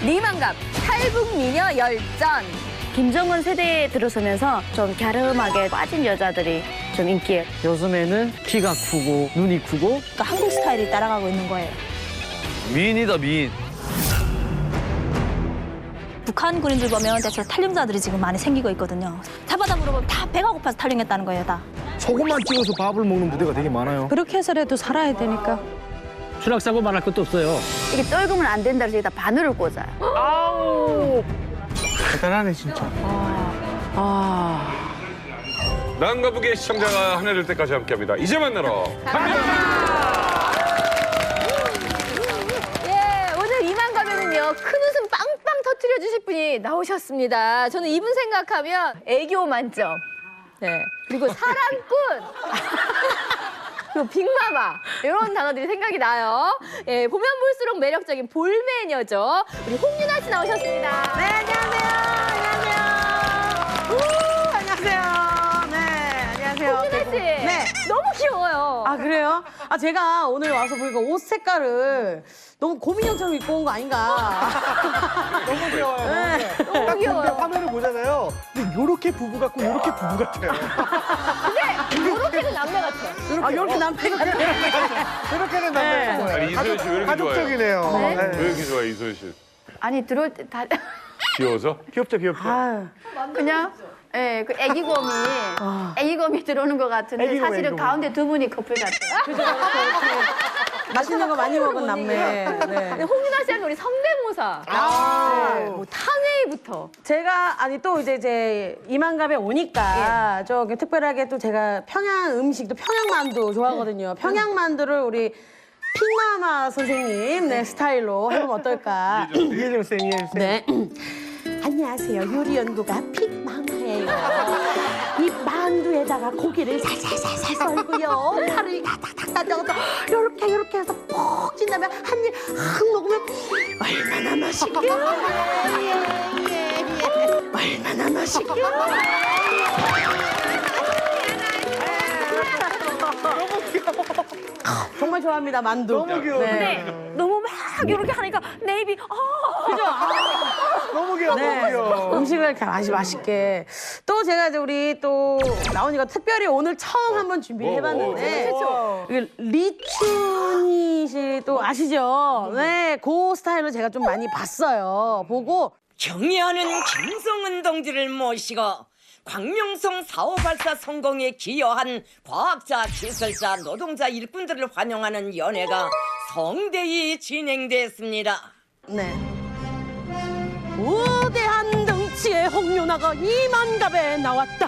리만갑 탈북미녀 열전. 김정은 세대에 들어서면서 좀 갸름하게 빠진 여자들이 좀 인기예요. 요즘에는 키가 크고 눈이 크고 그러니까 한국 스타일이 따라가고 있는 거예요. 미인이다, 미인. 북한 군인들 보면 대체로 탈영자들이 지금 많이 생기고 있거든요. 잡아다 물어보면 다 배가 고파서 탈영했다는 거예요, 다. 소금만 찍어서 밥을 먹는 부대가 되게 많아요. 그렇게 해서라도 살아야 되니까. 추락사고 말할 것도 없어요. 이게 떨구면 안 된다 해서 여기다 바늘을 꽂아요. 아우. 대단하네 진짜. 남과 북의 시청자가 하나 될 때까지 함께합니다. 이제 만나러 갑니다. 예, 오늘 리만갑에는요 큰 웃음 빵빵 터트려 주실 분이 나오셨습니다. 저는 이분 생각하면 애교 만점. 네. 그리고 사랑꾼. 그리고 빅마마 이런 단어들이 생각이 나요. 예, 보면 볼수록 매력적인 볼메녀죠. 우리 홍윤아 씨 나오셨습니다. 네, 안녕하세요. 안녕하세요. 네, 안녕하세요. 홍윤아 씨. 네. 너무 귀여워요. 아, 그래요? 아, 제가 오늘 와서 보니까 옷 색깔을 너무 고민형처럼 입고 온 거 아닌가. 너무 귀여워요. 네. 너무 근데 귀여워요. 화면을 보잖아요. 근데 요렇게 부부 같고 요렇게 부부 같아요. 근데 이렇게는 남매 같아. 아, 이렇게 남편이 같아요. 이렇게는 남자인 거예요. 아니, 이소연 씨 왜 이렇게 가족적이네요. 네. 왜 이렇게 좋아해, 이소연 씨? 아니 들어올 때 다 귀여워서? 귀엽죠, 귀엽죠. 아유. 그냥 예, 그 애기곰이 들어오는 것 같은데 애기곰, 사실은 애기곰. 가운데 두 분이 커플 같아요. 맛있는 거 많이 먹은 남매. 근데 네. 홍윤아 씨는 우리 성대모사. 네, 뭐 탄웨이부터. 제가 아니 또 이제 제 이만갑에 오니까 좀 특별하게 또 제가 평양 음식도 평양만두 좋아하거든요. 평양만두를 우리 픽마마 선생님 네 스타일로 해보면 어떨까? 이해정 쌤, 이해정 쌤. 네. 안녕하세요. 요리연구가 픽마마예요. 이 만두에다가 고기를 살살살살 썰고요. 파를 다닥다닥 넣어서 요렇게 해서 푹 찐 다음에 한 입 확 먹으면 얼마나 맛있게요. 얼마나 맛있게요. 정말 좋아합니다, 만두. 너무 귀여워. 네. 너무 막 이렇게 하니까 내 입이 그죠? 너무 귀여워, 너무 네. 귀여워. 음식을 이렇게 맛있게. 또 제가 이제 우리 또 나오니까 특별히 오늘 처음 한번 준비를 해봤는데. 이게 리춘희 씨 또 아시죠? 네, 그 스타일로 제가 좀 많이 봤어요. 보고. 경의하는 김성은 동지를 모시고 광명성 4.5 발사 성공에 기여한 과학자, 기술자, 노동자 일꾼들을 환영하는 연회가 성대히 진행됐습니다. 네. 우대한 덩치의 홍윤아가 이만갑에 나왔다.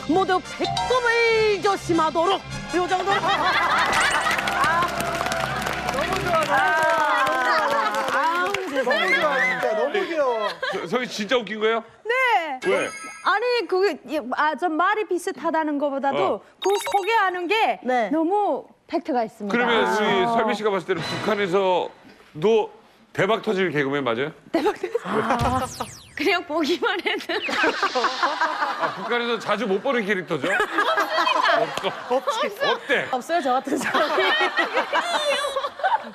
모두 배꼽을 조심하도록. 요 정도로. 너무 좋아, 진짜. 너무 귀여워. 성이 진짜 웃긴 거예요? 네. 왜? 아니 그게 좀 말이 비슷하다는 것보다도 그 소개하는 게 네. 너무 팩트가 있습니다. 그러면 우리 설미 씨가 봤을 때는 북한에서도 대박 터질 개그맨 맞아요? 그냥 보기만 해도. 아, 북한에서 자주 못 보는 캐릭터죠? 없어. 없대. 없어요 저 같은 사람이.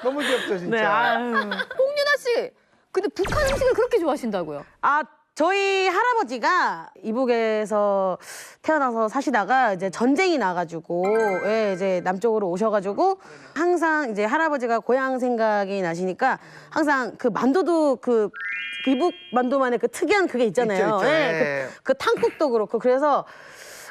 너무 귀엽죠, 진짜. 네. 아유. 홍윤아 씨, 근데 북한 음식을 그렇게 좋아하신다고요? 아 저희 할아버지가 이북에서 태어나서 사시다가 이제 전쟁이 나가지고 예, 이제 남쪽으로 오셔가지고 항상 이제 할아버지가 고향 생각이 나시니까 항상 그 만두도 그 이북 만두만의 그 특이한 그게 있잖아요. 있죠. 예, 그 탕국도 그렇고 그래서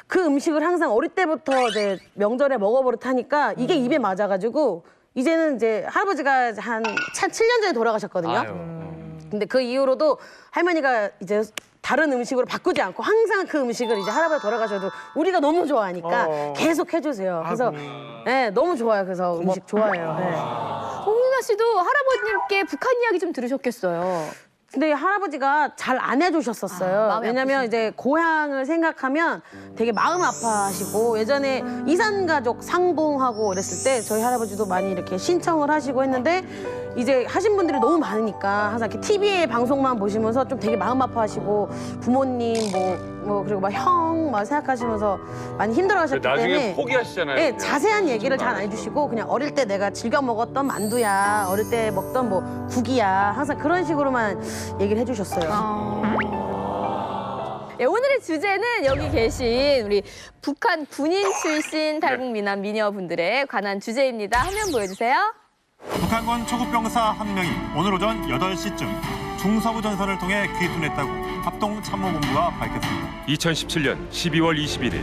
그 음식을 항상 어릴 때부터 이제 명절에 먹어버릇하니까 이게 입에 맞아가지고 이제는 이제 할아버지가 한 7년 전에 돌아가셨거든요. 근데 그 이후로도 할머니가 이제 다른 음식으로 바꾸지 않고 항상 그 음식을 이제 할아버지 돌아가셔도 우리가 너무 좋아하니까 계속 해주세요. 그래서 네, 너무 좋아요. 그래서 음식 좋아해요. 네. 홍윤아 씨도 할아버님께 북한 이야기 좀 들으셨겠어요. 근데 할아버지가 잘 안 해주셨었어요. 마음이 왜냐면 이제 고향을 생각하면 되게 마음 아파하시고 예전에 이산가족 상봉하고 그랬을 때 저희 할아버지도 많이 이렇게 신청을 하시고 했는데 이제 하신 분들이 너무 많으니까 항상 이렇게 TV에 방송만 보시면서 좀 되게 마음 아파하시고 부모님 뭐 그리고 막 형 막 생각하시면서 많이 힘들어하셨기 나중에 때문에 포기하시잖아요. 네, 그냥. 자세한 얘기를 잘 안 해주시고 그냥 어릴 때 내가 즐겨 먹었던 만두야, 어릴 때 먹던 뭐 국이야, 항상 그런 식으로만 얘기를 해주셨어요. 예, 오늘의 주제는 여기 계신 우리 북한 군인 출신 탈북 미남 미녀분들에 관한 주제입니다. 화면 보여주세요. 북한군 초급병사 한 명이 오늘 오전 8시쯤 중서부 전선을 통해 귀순했다고 합동참모본부가 밝혔습니다. 2017년 12월 21일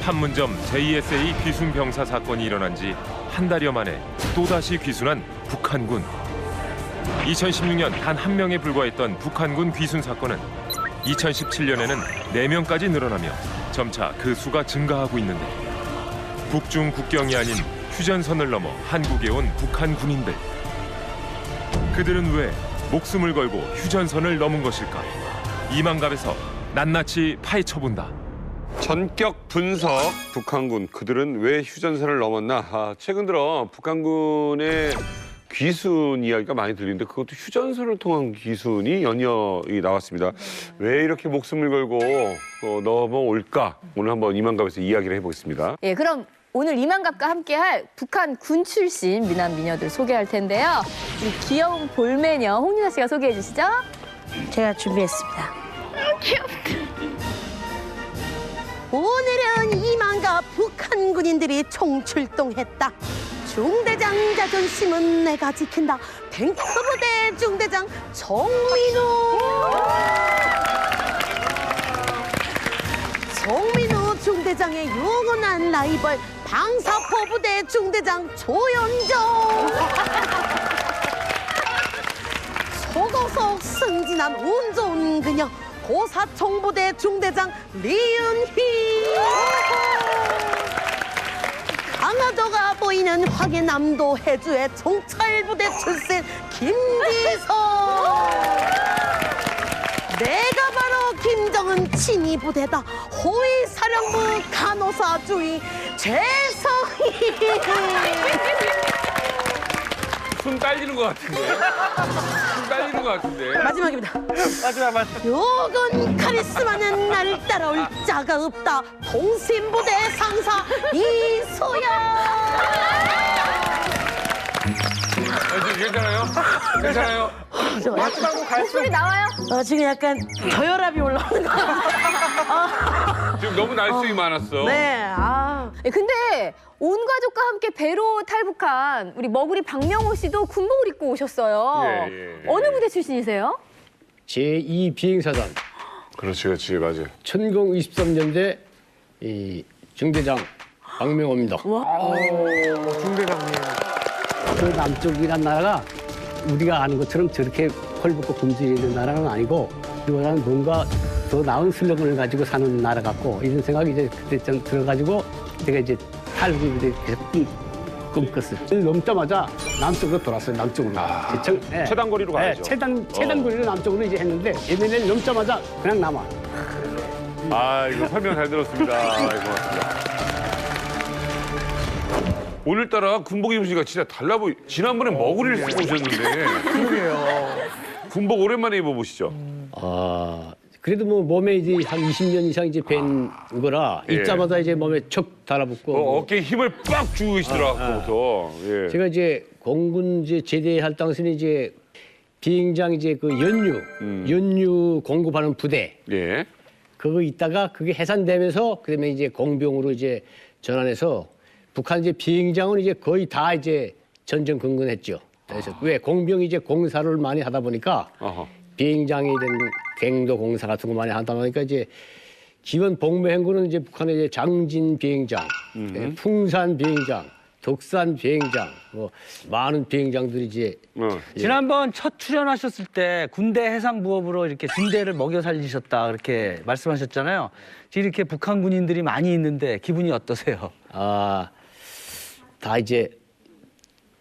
판문점 JSA 귀순 병사 사건이 일어난 지 한 달여 만에 또다시 귀순한 북한군. 2016년 단 한 명에 불과했던 북한군 귀순 사건은 2017년에는 4명까지 늘어나며 점차 그 수가 증가하고 있는데 북중 국경이 아닌 휴전선을 넘어 한국에 온 북한 군인들. 그들은 왜 목숨을 걸고 휴전선을 넘은 것일까? 이만갑에서 낱낱이 파헤쳐본다. 전격 분석 북한군 그들은 왜 휴전선을 넘었나? 최근 들어 북한군의 귀순 이야기가 많이 들리는데 그것도 휴전선을 통한 귀순이 연이어 나왔습니다. 왜 이렇게 목숨을 걸고 넘어올까? 오늘 한번 이만갑에서 이야기를 해보겠습니다. 예, 그럼 오늘 이만갑과 함께할 북한 군 출신 미남 미녀들 소개할 텐데요. 우리 귀여운 볼메녀 홍윤아 씨가 소개해 주시죠. 제가 준비했습니다. 오늘은 이만갑 북한 군인들이 총출동했다. 중대장 자존심은 내가 지킨다. 탱크부대 중대장 정민우. 정민우 중대장의 영원한 라이벌 방사포부대 중대장 조연정. 소고속 승진한 운 좋은 그녀 고사총부대 중대장 리은희. 강화도가 보이는 화계남도 해주의 정찰부대 출신 김기성. 내가 바로 김정은 친위부대다. 호위사령부 간호사 주의 최성희. 손 딸리는 것 같은데. 손 딸리는 것 같은데. 마지막입니다. 마지막. 요건 카리스마는 나를 따라올 자가 없다. 통신부대 상사 이소영. 괜찮아요? 괜찮아요? 마지막으로 목소리 나와요? 지금 약간 저혈압이 올라오는 거 같아요. 지금 너무 날쌘이 많았어. 네, 예, 근데 온 가족과 함께 배로 탈북한 우리 머구리 박명호 씨도 군복을 입고 오셨어요. 예. 어느 부대 출신이세요? 제2 비행사단 그렇지, 맞아요. 천공 23년대 이 중대장 박명호입니다. 중대장님. 그 남쪽이란 나라가 우리가 아는 것처럼 저렇게 헐벗고 굶주리는 나라는 아니고 이거는 뭔가 더 나은 슬로건을 가지고 사는 나라 같고 이런 생각이 이제 그때 좀 들어가지고 제가 이제 탈북을 계속 꿈꿨어요. 넘자마자 남쪽으로 돌았어요. 남쪽으로. 최단거리로 가야죠. 최단거리로 남쪽으로 이제 했는데 얘네는 넘자마자 그냥 남아. 이거 설명 잘 들었습니다. 고맙습니다. 오늘따라 군복 입으시니까 진짜 달라 보이. 지난번에 머구리를 쓰고 오셨는데. 그러게요. 군복 오랜만에 입어보시죠. 그래도 뭐 몸에 이제 한 20년 이상 이제 뵌 거라 예. 입자마자 이제 몸에 척 달라붙고. 어깨에 힘을 빡 주고 계시더라고요. 예. 제가 이제 공군 이제 제대할 당시는 이제 비행장 이제 그 연유 공급하는 부대. 예. 그거 있다가 그게 해산되면서 그다음에 이제 공병으로 이제 전환해서 북한 이제 비행장은 이제 거의 다 이제 전전 근근했죠. 그래서 왜 공병이 이제 공사를 많이 하다 보니까 비행장이든 갱도 공사 같은 거 많이 하다 보니까 이제 기본 복무 행군은 이제 북한의 이제 장진 비행장, 풍산 비행장, 덕산 비행장, 뭐 많은 비행장들이 이제 지난번 첫 출연하셨을 때 군대 해상부업으로 이렇게 군대를 먹여 살리셨다 그렇게 말씀하셨잖아요. 지금 이렇게 북한 군인들이 많이 있는데 기분이 어떠세요? 다 이제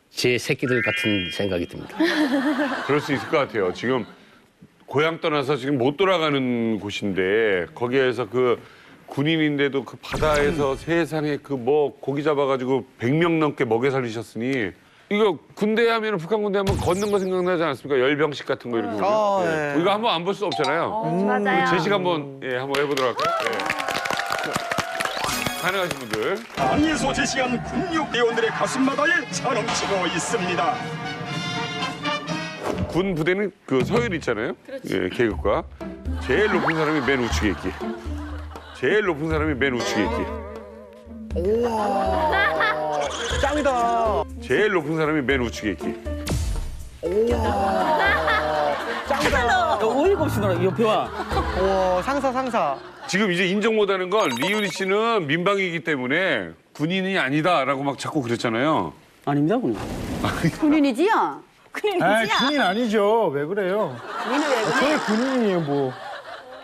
제 새끼들 같은 생각이 듭니다. 그럴 수 있을 것 같아요. 지금 고향 떠나서 지금 못 돌아가는 곳인데 거기에서 그 군인인데도 그 바다에서 세상에 그 뭐 고기 잡아가지고 100명 넘게 먹여 살리셨으니 이거 군대 하면 북한 군대 하면 걷는 거 생각나지 않습니까? 열병식 같은 거 이렇게. 보면. 네. 이거 한번 안 볼 수 없잖아요. 맞아요. 제시가 한번 한번 해보도록 할까요? 가능하신 분들. 방에서 제시한 군육대원들의 가슴마다에 차넘치고 있습니다. 군 부대는 그 서열 있잖아요. 예, 계급과 제일 높은 사람이 맨 우측에 있기. 제일 높은 사람이 맨 우측에 있기. 짱이다. 제일 높은 사람이 맨 우측에 있기. 짱이다. 어이가 없이 놀아, 옆에 와. 오, 상사. 지금 이제 인정 못하는 건 리윤희 씨는 민방위이기 때문에 군인이 아니다라고 막 자꾸 그랬잖아요. 아닙니다, 군인. 군인이지요? 에이, 군인 아니죠. 왜 그래요? 저희 군인이에요, 뭐.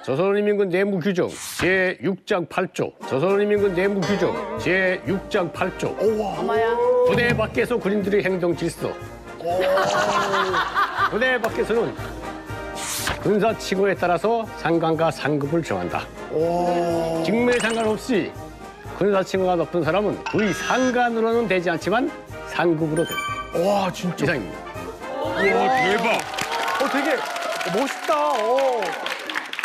조선인민군 내무규정 제6장 8조 조선인민군 내무규정 제6장 8조 부대 밖에서 군인들의 행동 질서 부대 밖에서는 군사 칭호에 따라서 상관과 상급을 정한다. 직무에 상관없이 군사 칭호가 높은 사람은 그의 상관으로는 되지 않지만 상급으로 된다. 와, 진짜. 이상입니다. 와 대박. 되게 멋있다.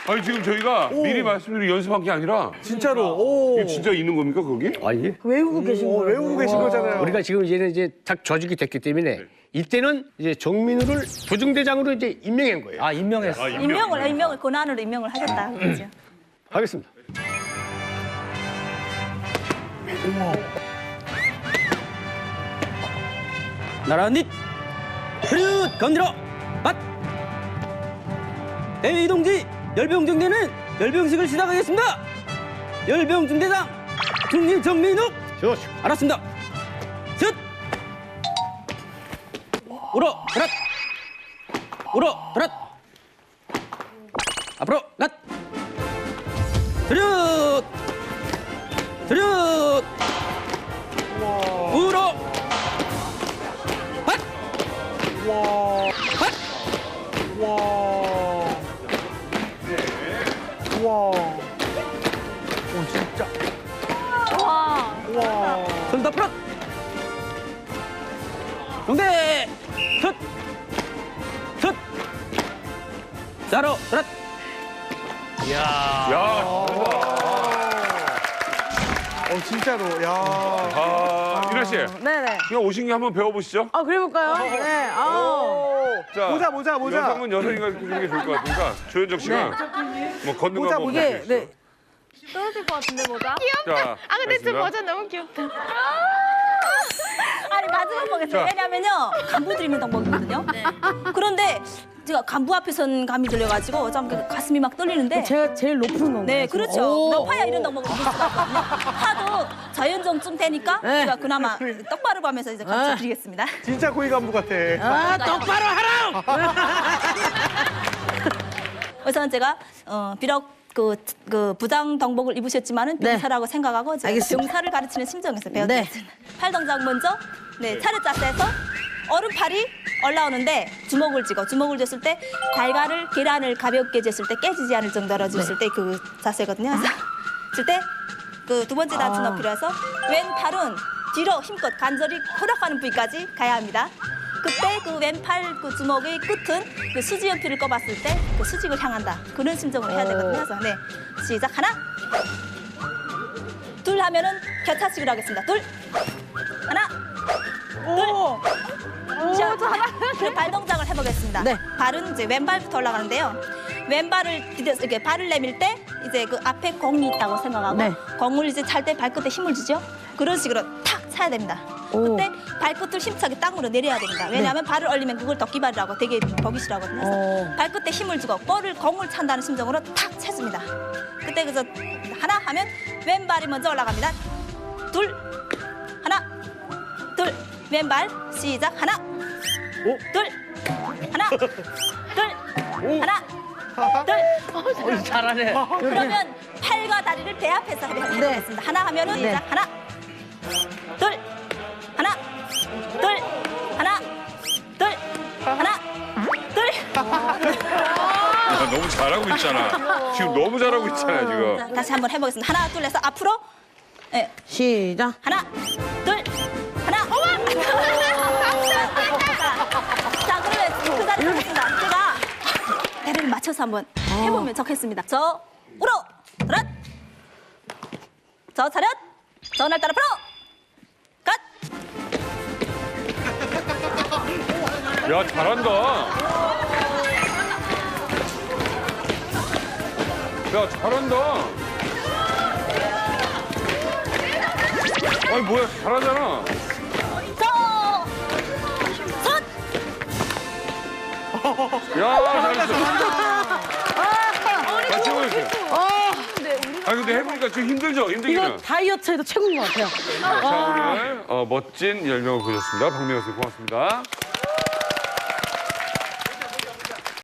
아니 지금 저희가 미리 말씀드린 연습한 게 아니라 진짜로. 이게 진짜 있는 겁니까 거기? 아니 외우고 계신 거예요. 외우고 계신 거잖아요. 우리가 지금 이제 딱 조직이 됐기 때문에 이때는 이제 정민우를 부중대장으로 이제 임명한 거예요. 아, 임명했어. 임명을 권한으로 임명을 하겠다. 그죠? 하겠습니다. 나란히 흐릿 건드려 맛! 대위 동지 열병중대는 열병식을 시작하겠습니다. 열병중대장 중리 정민욱 좋습니다. 알았습니다. 셋 울어 드랏 울어 드랏 앞으로 갓 드렷 드렷 울어 밭 밭 손 다 풀어 동대 첫 싸러 드랏 야. 진짜로. 야. 아 이나 씨. 네네. 그냥 오신 게 한번 배워보시죠. 아, 그래볼까요? 네. 자, 모자. 여성은 여성이가 이렇게 주는 게 좋을 것 같으니까 조현정 씨가 뭐 걷는 거 한번 이게, 보여주시죠. 네. 떨어질 것 같은데 모자? 자, 아 근데 저 알겠습니다. 모자 너무 귀엽다. 아니 마지막 먹겠어요. 왜냐면요 간부 드리는 덕목이거든요. 그런데 제가 간부 앞에선 감이 들려가지고 좀 가슴이 막 떨리는데. 제가 제일 높은 건가요? 네, 그렇죠. 높아야 이런 덕목을 드릴 수가 있거든요. 하도 자연정쯤 되니까 제가 그나마 똑바로 가면서 이제 가르쳐 드리겠습니다. 진짜 고위 간부 같아. 아, 똑바로 하라! 우선 제가 비록 그 부장 덕목을 입으셨지만은 병사라고 생각하고 제가 알겠습니다. 병사를 가르치는 심정에서 배웠습니다. 팔 동작 먼저 차례짜서 오른팔이 올라오는데 주먹을 쥐고 주먹을 쥐었을 때 달걀을 계란을 가볍게 쥐었을 때 깨지지 않을 정도로 쥐었을 때 그 자세거든요. 그래서 줄 때 그 두 번째 단추 높이로 해서 왼팔은 뒤로 힘껏 간절히 호락하는 부위까지 가야 합니다. 그때 그 왼팔 그 주먹의 끝은 그 수지 연필을 꼽았을 때 그 수직을 향한다. 그런 심정으로 해야 되거든요. 그래서 네, 시작 하나, 둘 하면은 격차식으로 하겠습니다. 둘, 하나, 둘. 자, 그럼 발 동작을 해보겠습니다. 네. 발은 이제 왼발부터 올라가는데요. 왼발을 디뎌서 이렇게 발을 내밀 때 이제 그 앞에 공이 있다고 생각하고 네. 공을 이제 찰 때 발끝에 힘을 주죠. 그런 식으로 탁 차야 됩니다. 그때 발끝을 힘차게 땅으로 내려야 됩니다. 왜냐하면 발을 얼리면 그걸 덕기발이라고 되게 보기 싫어하거든요. 그래서 발끝에 힘을 주고 공을 찬다는 심정으로 탁 찼습니다. 그때 그래서 하나 하면 왼발이 먼저 올라갑니다. 둘, 하나, 둘, 왼발 시작 하나, 둘, 하나, 둘, 하나, 둘. 잘하네. 그러면 팔과 다리를 배 앞에서 해보겠습니다. 하나 하면은 시작 하나, 둘, 하나, 둘, 하나, 둘, 하나, 둘. 너무 잘하고 있잖아. 지금 너무 잘하고 있잖아 지금. 자, 다시 한번 해보겠습니다. 하나, 둘 해서 앞으로. 네. 시작. 하나, 둘, 하나. 이러겠습니다. 제가 대를 맞춰서 한번 해보면 좋겠습니다. 저 우로 차렷. 저 차렷. 저 날 따라 프로. 컷. 야, 잘한다. 야, 잘한다. 아니, 뭐야, 잘하잖아. 야, 잘했어. 같이 해보세요. 아, 근데 해보니까 좀 힘들죠? 힘들기는. 이거 다이어트에도 최고인 것 같아요. 자, 오늘 멋진 10명을 보셨습니다. 박명호 선생님 고맙습니다.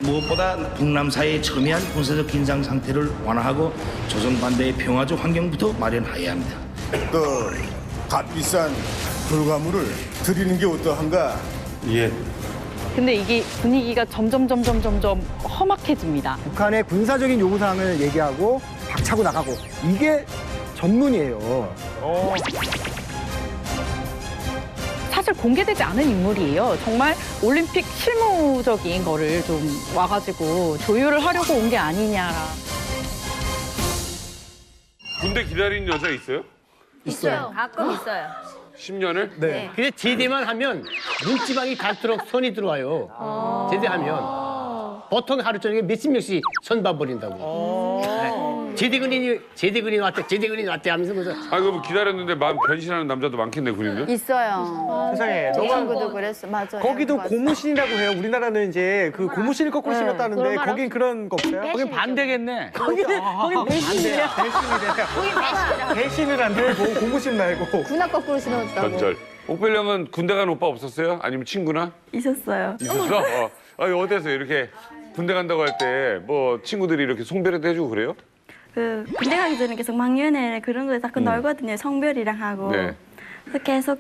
무엇보다 북남 사이의 첨예한 군사적 긴장 상태를 완화하고 조선 반대의 평화적 환경부터 마련해야 합니다. 또 값비싼 불가물을 드리는 게 어떠한가? 예. 근데 이게 분위기가 점점 험악해집니다. 북한의 군사적인 요구사항을 얘기하고 박차고 나가고 이게 전문이에요. 사실 공개되지 않은 인물이에요. 정말 올림픽 실무적인 거를 좀 와가지고 조율을 하려고 온 게 아니냐. 군대 기다리는 여자 있어요? 있어요. 가끔 있어요. 10년을? 네. 근데 제대만 하면 눈지방이 갈수록 손이 들어와요. 제대하면. 보통 하루 저녁에 몇십 명씩 선봐 버린다고. 네. 제대근이 왔대 하면서 그래서. 아, 그럼 기다렸는데 마음 변신하는 남자도 많겠네, 군인들? 있어요. 세상에. 제 친구도 그랬어. 맞아요. 거기도 맞아요. 고무신이라고 해요. 우리나라는 이제 그 고무신을 거꾸로 네. 신었다는데 그런 말 거긴 그런 거 없어요? 거긴 반대겠네. 거긴 배신이래요. 배신이래요. 배신을 안 되고 고무신 말고. 군화 거꾸로 신었다고. 전절. 옥별령은 군대 간 오빠 없었어요? 아니면 친구나? 있었어요. 있었어? 아니, 어때서 이렇게 군대 간다고 할 때 뭐 친구들이 이렇게 송별회도 해주고 그래요? 그 군대 가기 전에 계속 막년에 그런 거에 자꾸 놀거든요. 성별이랑 하고. 네. 그래서 계속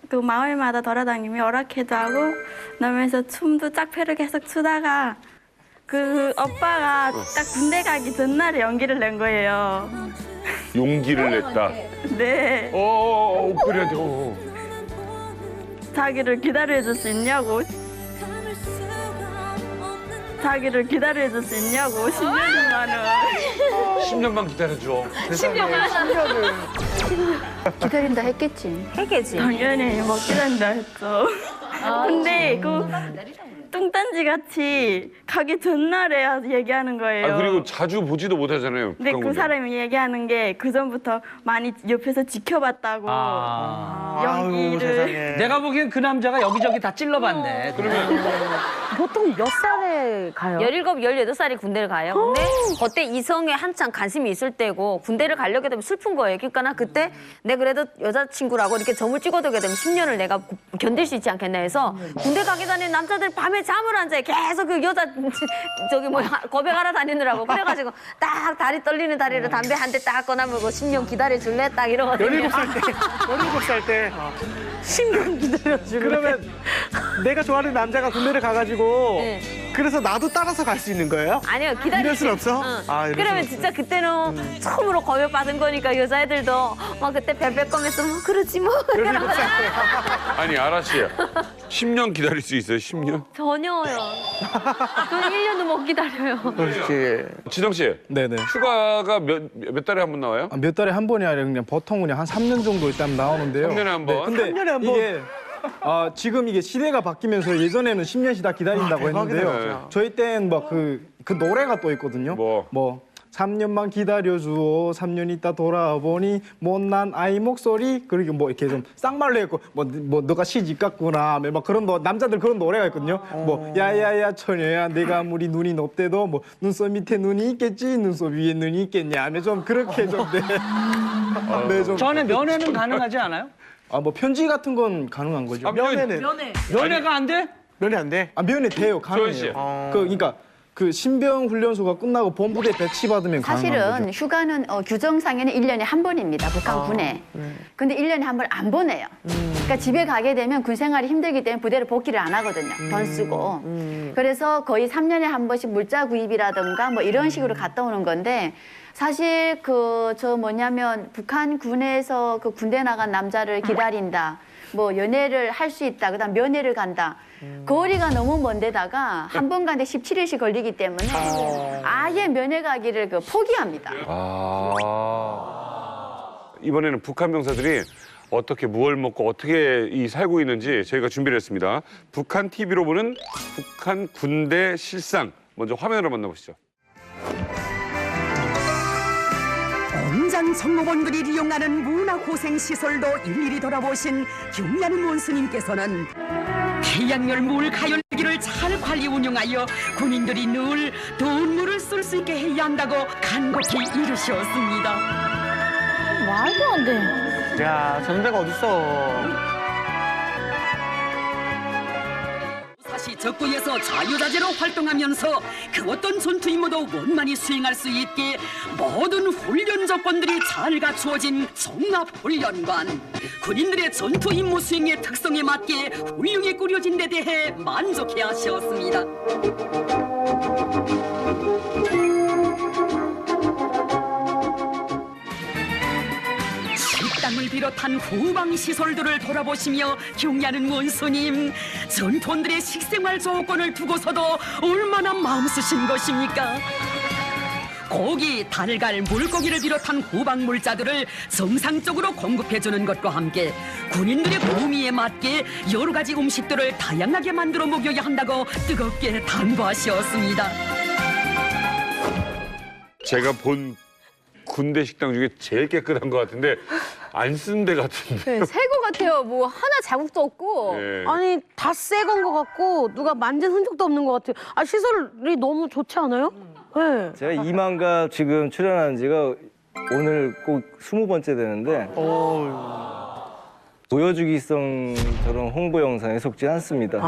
그 마을마다 돌아다니며 오락회도 하고 놀면서 춤도 짝패를 계속 추다가 그 오빠가 딱 군대 가기 전날에 용기를 낸 거예요. 용기를 냈다. 네. 옥별이한테. 자기를 기다려줄 수 있냐고. 자기를 기다려줄 수 있냐고. 10년이면은. 10년만 기다려줘. 10년을. 기다린다 했겠지. 당연히 못 기다린다 했죠. 근데 그 뚱딴지 같이 가기 전날에 얘기하는 거예요. 아, 그리고 자주 보지도 못하잖아요. 근데 그 사람이 얘기하는 게 그 전부터 많이 옆에서 지켜봤다고. 연기를. 내가 보기엔 그 남자가 여기저기 다 찔러봤네. 그러면 보통 몇 살에 가요? 17, 18살이 군대를 가요. 근데 그때 이성에 한창 관심이 있을 때고 군대를 가려게 되면 슬픈 거예요. 그러니까 나 그때 내 그래도 여자친구라고 이렇게 점을 찍어두게 되면 10년을 내가 견딜 수 있지 않겠나 해서 군대 가기 전에 남자들 밤에 잠을 안 자요. 계속 그 여자 저기 뭐 고백하러 다니느라고 그래가지고 딱 다리 떨리는 다리로 담배 한 대 딱 꺼내물고 10년 기다려줄래? 딱 이러거든요. 17살 때. 10년 기다려주고. 그러면 내가 좋아하는 남자가 군대를 가가지고 네. 그래서 나도 따라서 갈 수 있는 거예요? 아니요, 기다릴 이럴 순 없어? 응. 아, 이럴 그러면 순 진짜 없어요? 그때는 처음으로 고백받은 거니까 여자애들도 막 그때 별별 거면서 뭐 그러지 뭐. 아니, 아라 씨. 10년 기다릴 수 있어요, 10년? 전혀요. 저는 1년도 못 기다려요. 그렇지. 지성 씨. 네네. 휴가가 몇 달에 한 번 나와요? 몇 달에 한 번이 아니라 그냥 보통 그냥 한 3년 정도 있다면 나오는데요. 3년에 한 번? 근데 3년에 한 번? 이게 지금 이게 시대가 바뀌면서 예전에는 10년씩 다 기다린다고 했는데요. 대박이네. 저희 때는 막 그 노래가 또 있거든요. 뭐 3년만 기다려주오 3년 있다 돌아보니 못난 아이 목소리 그리고 뭐 이렇게 좀 쌍말로 했고 뭐 너가 시집 갔구나 막 그런 남자들 그런 노래가 있거든요. 뭐 야야야 처녀야 내가 아무리 눈이 높대도 뭐 눈썹 밑에 눈이 있겠지 눈썹 위에 눈이 있겠냐 하면 좀 그렇게 좀 네, 좀 전에 면회는 가능하지 않아요? 뭐 편지 같은 건 가능한 거죠. 면회는? 면회가 안 돼? 면회 안 돼? 면회 돼요. 가능해요. 그러니까 그 신병 훈련소가 끝나고 본부대 배치받으면 가능한 사실은 거죠. 휴가는 규정상에는 1년에 한 번입니다. 북한 군에. 근데 1년에 한 번 안 보내요. 그러니까 집에 가게 되면 군 생활이 힘들기 때문에 부대를 복귀를 안 하거든요. 돈 쓰고. 그래서 거의 3년에 한 번씩 물자 구입이라든가 뭐 이런 식으로 갔다 오는 건데 사실 북한 군에서 그 군대 나간 남자를 기다린다. 뭐 연애를 할 수 있다. 그다음 면회를 간다. 거리가 너무 먼데다가 한 번 가는데 17일씩 걸리기 때문에 아예 면회 가기를 포기합니다. 이번에는 북한 병사들이 어떻게 무얼 먹고 어떻게 살고 있는지 저희가 준비를 했습니다. 북한 TV로 보는 북한 군대 실상. 먼저 화면으로 만나보시죠. 공장 성모본들이 이용하는 문화고생시설도 일일이 돌아보신 경리하는 원수님께서는 태양열 물 가열기를 잘 관리 운영하여 군인들이 늘 더운 물을 쏠 수 있게 해야 한다고 간곡히 이르셨습니다. 말도 안 돼. 야, 저런 데가 어딨어. 사시 적구에서 자유자재로 활동하면서 그 어떤 전투 임무도 원만히 수행할 수 있게 모든 훈련 조건들이 잘 갖추어진 종합훈련관. 군인들의 전투 임무 수행의 특성에 맞게 훌륭히 꾸려진 데 대해 만족해 하셨습니다. 식당을 비롯한 후방 시설들을 돌아보시며 경리하는 원수님, 전투원들의 식생활 조건을 두고서도 얼마나 마음 쓰신 것입니까? 고기, 달걀, 물고기를 비롯한 후방 물자들을 정상적으로 공급해주는 것과 함께 군인들의 구미에 맞게 여러 가지 음식들을 다양하게 만들어 먹여야 한다고 뜨겁게 당부하셨습니다. 제가 본 군대 식당 중에 제일 깨끗한 것 같은데 안 쓴 데 같은데. 네, 새 거 같아요. 뭐 하나 자국도 없고. 네. 아니 다 새 건 것 같고 누가 만진 흔적도 없는 것 같아요. 아 시설이 너무 좋지 않아요? 네. 제가 이만갑 지금 출연한 지가 오늘 꼭 20번째 되는데 보여주기성 저런 홍보 영상에 속지 않습니다.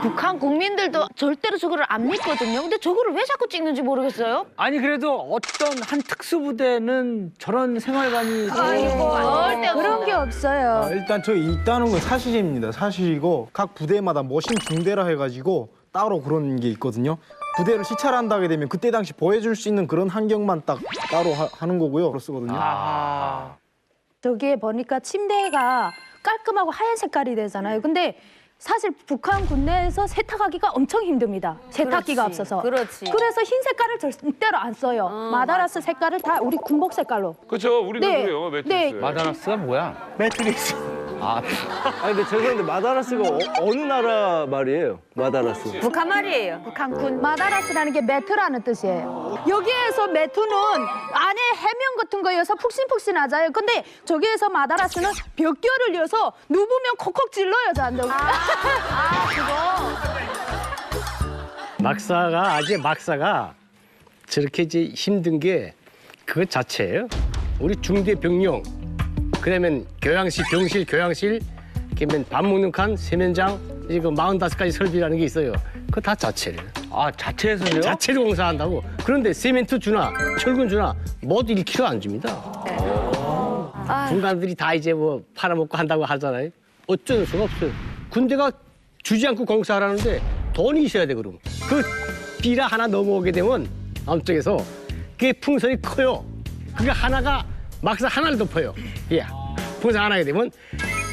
북한 국민들도 절대로 저거를 안 믿거든요. 근데 저거를 왜 자꾸 찍는지 모르겠어요. 아니 그래도 어떤 한 특수부대는 저런 생활관이 절대 그런 게 없어요. 일단 저희 있다는 건 사실입니다. 사실이고 각 부대마다 머신 중대라 해가지고 따로 그런 게 있거든요. 부대를 시찰한다게 되면 그때 당시 보여줄 수 있는 그런 환경만 딱 따로 하는 거고요. 그렇거든요. 저기에 보니까 침대가 깔끔하고 하얀 색깔이 되잖아요. 근데 사실 북한 군내에서 세탁하기가 엄청 힘듭니다. 세탁기가 그렇지, 없어서. 그렇지. 그래서 흰 색깔을 절대로 안 써요. 마다라스 색깔을 다 우리 군복 색깔로. 그렇죠. 우리도 네. 그래요. 매트리스. 네. 마다라스가 뭐야? 매트리스. 아니 근데 죄송한데 마다라스가 어느 나라 말이에요? 마다라스. 북한 말이에요. 북한 군. 마다라스라는 게 매트라는 뜻이에요. 여기에서 매트는 안에 해면 같은 거여서 푹신푹신하잖아요. 근데 저기에서 마다라스는 벽결을 이어서 누우면 콕콕 찔러요, 잔다고. 막사가 저렇게 이제 힘든 게 그것 자체예요. 우리 중대 병령, 그러면 교양실, 병실, 교양실, 그러면 밥 먹는 칸, 세면장, 이거 45가지 설비라는 게 있어요. 그거 다 자체래요. 아, 자체에서요? 자체로 공사한다고. 그런데 세멘트 주나 철근 주나 모두 1kg 안 줍니다. 군관들이 다 이제 뭐 팔아먹고 한다고 하잖아요. 어쩔 수가 없어요. 군대가 주지 않고 공사하라는데 돈이 있어야 돼, 그럼. 그 비라 하나 넘어오게 되면 남쪽에서 그게 풍선이 커요. 그게 하나가 막상 하나를 덮어요. 예. 풍선 하나가 되면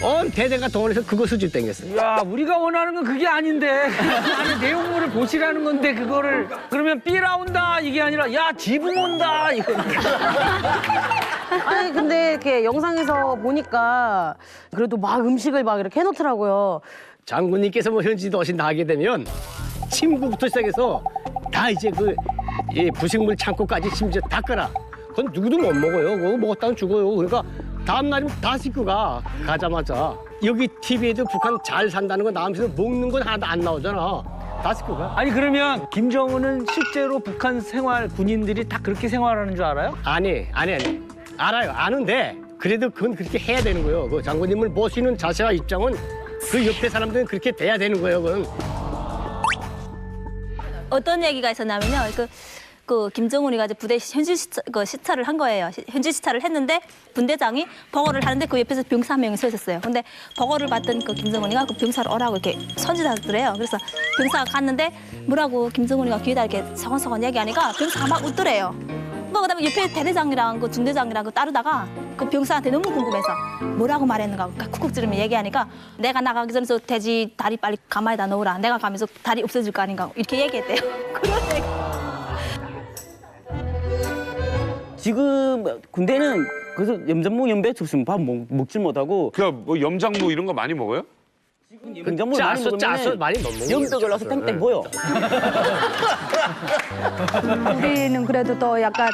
온 대대가 동원해서 그거 수집 땡겼어요. 야, 우리가 원하는 건 그게 아닌데. 아니, 내용물을 보시라는 건데 그거를 그러면 삐라 온다 이게 아니라 야, 지붕 온다 이거. 아니 근데 이렇게 영상에서 보니까 그래도 막 음식을 막 이렇게 해놓더라고요. 장군님께서 뭐 현지도 오신다 하게 되면 침구부터 시작해서 다 이제 그 부식물 창고까지 심지어 다 끓여. 그건 누구도 못 먹어요. 그거 먹었다면 죽어요. 그러니까 다음 날이면 다 씻고 가자마자. 여기 TV에도 북한 잘 산다는 거 나오면서 먹는 건 하나도 안 나오잖아. 다 씻고 가. 아니 그러면 김정은은 실제로 북한 생활 군인들이 다 그렇게 생활하는 줄 알아요? 아니. 알아요. 아는데 그래도 그건 그렇게 해야 되는 거예요. 그 장군님을 모시는 자세와 입장은 그 옆에 사람들은 그렇게 돼야 되는 거예요. 그건. 어떤 얘기가 있었냐면요. 그 김정은이가 이제 부대 현지 시찰을 한 거예요. 현지 시찰을 했는데 분대장이 보고를 하는데 그 옆에서 병사 한 명이 서 있었어요. 근데 보고를 받던 그 김정은이가 그 병사를 오라고 이렇게 손짓하더래요. 그래서 병사가 갔는데 뭐라고 김정은이가 귀에다 이렇게 서건서건 얘기하니까 병사가 막 웃더래요. 뭐 그다음에 옆에 대대장이랑 그 중대장이랑 그 따르다가 그 병사한테 너무 궁금해서 뭐라고 말했는가 쿡쿡 찌르면 얘기하니까 내가 나가기 전에 저 돼지 다리 빨리 가마에다 넣으라. 내가 가면서 다리 없어질 거 아닌가 이렇게 얘기했대요. 그런 얘기. 지금 군대는 그래서 염장무 염배추 없으면 밥 먹질 못하고. 그러니까 뭐 염장무 이런 거 많이 먹어요? 염장무 많이 먹으면 짜서 많이 먹는 염떡을 넣어서 땡땡 보여. 우리는 그래도 또 약간